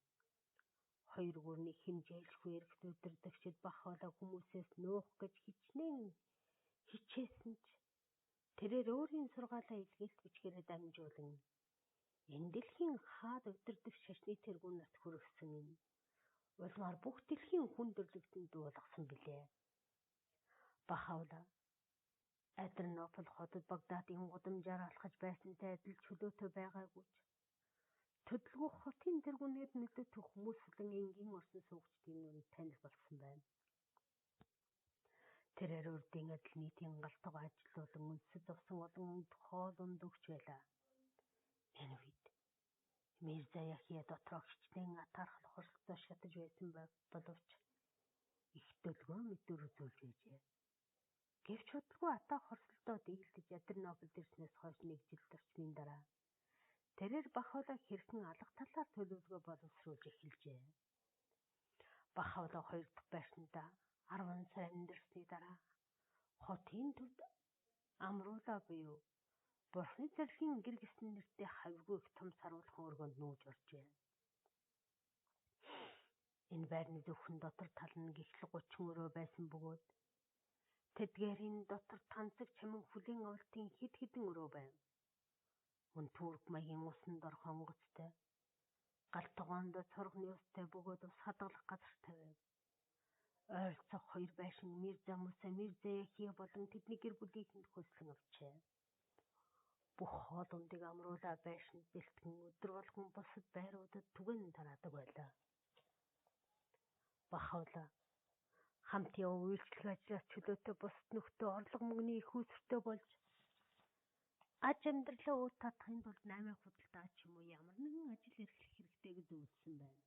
хоёр гүрний хэмжээлгүй эрхт өдөрдөгчд бах хоолой хүмүүсээс нуух гэж хичнээн хичээсэн ч тэрээр өөрийн сургаалаа илгээлт бичгээрээ дамжуулан энэ дэлхийн хаад өдөрдөгч шашны тэргүүнэрт хүргэсэн юм. Улмаар бүх дэлхийн хүн төрлөختөнд дуулгасан билээ. Бах хоолой Адрианополь хотод Багдадын гудамжаар алхаж байсантай адил чөлөөтэй байгаагүй ч төдөлгөх хотын тэргүүнээр нөлөөтэй хүмүүс болон энгийн орсон суугчдын нүнд таних болсон байна. Тэрээр урдын адил нийтийн галтгоо ажилуулан үндэсэд зовсон олон хоол унд өгч байлаа. Энэ үед Мирза Яхия дотроо хичнээн атаархал хорсолцоо шатаж байсан боловч их дөлгөө мэдүр үзүүлж байжээ. Гэвч удалгүй атаа хорсолдоо дийлдэж Адрианополь ирснээс хойш нэг жил зарчмын дараа тэрээр бах хоолой хэрхэн алга талаар төлөвлөгөө боловсруулж эхэлжээ. Бах хоолой 2 дахь байшинда 10 сар амьдарсны дараа хотын төвд амруулаа буюу Бурхны зарлагын гэр гэсэн нэртэй хавьгүй их том саруулхан өргөнд нүүж оржээ. Энэ байрны зөвхөн дотор тал нь гихл 30 өрөө байсан бөгөөд тэдгээрийн дотор танцэг чамин хүлийн авалтын хэд хэдэн өрөө байв. Мөн турк маягийн усан дор хонгоцтой, галтгоонд цоргоны устай бөгөөд ус хадгалах газартай байв. Ойролцоох 2 байшин Мирза Муса, Мирза Яхия болон тэдний гэр бүлийнхэнд хөлслөн авчээ. Бүх хоол ундыг амруулаа байшинд бэлтгэн өдөр болгон бусад байруудад түгэн тараадаг байлаа. Бах хоолой хамт яваа үйлчлэг ажлаас чөлөөтэй бусад нөхдөө орлого мөнгөний их үүсвэртэй болж аж амьдралаа өөд татахын тулд 8 худалдаа ч юм уу ямар нэгэн ажил эрхлэх хэрэгтэй гэж зөвлөсөн байна.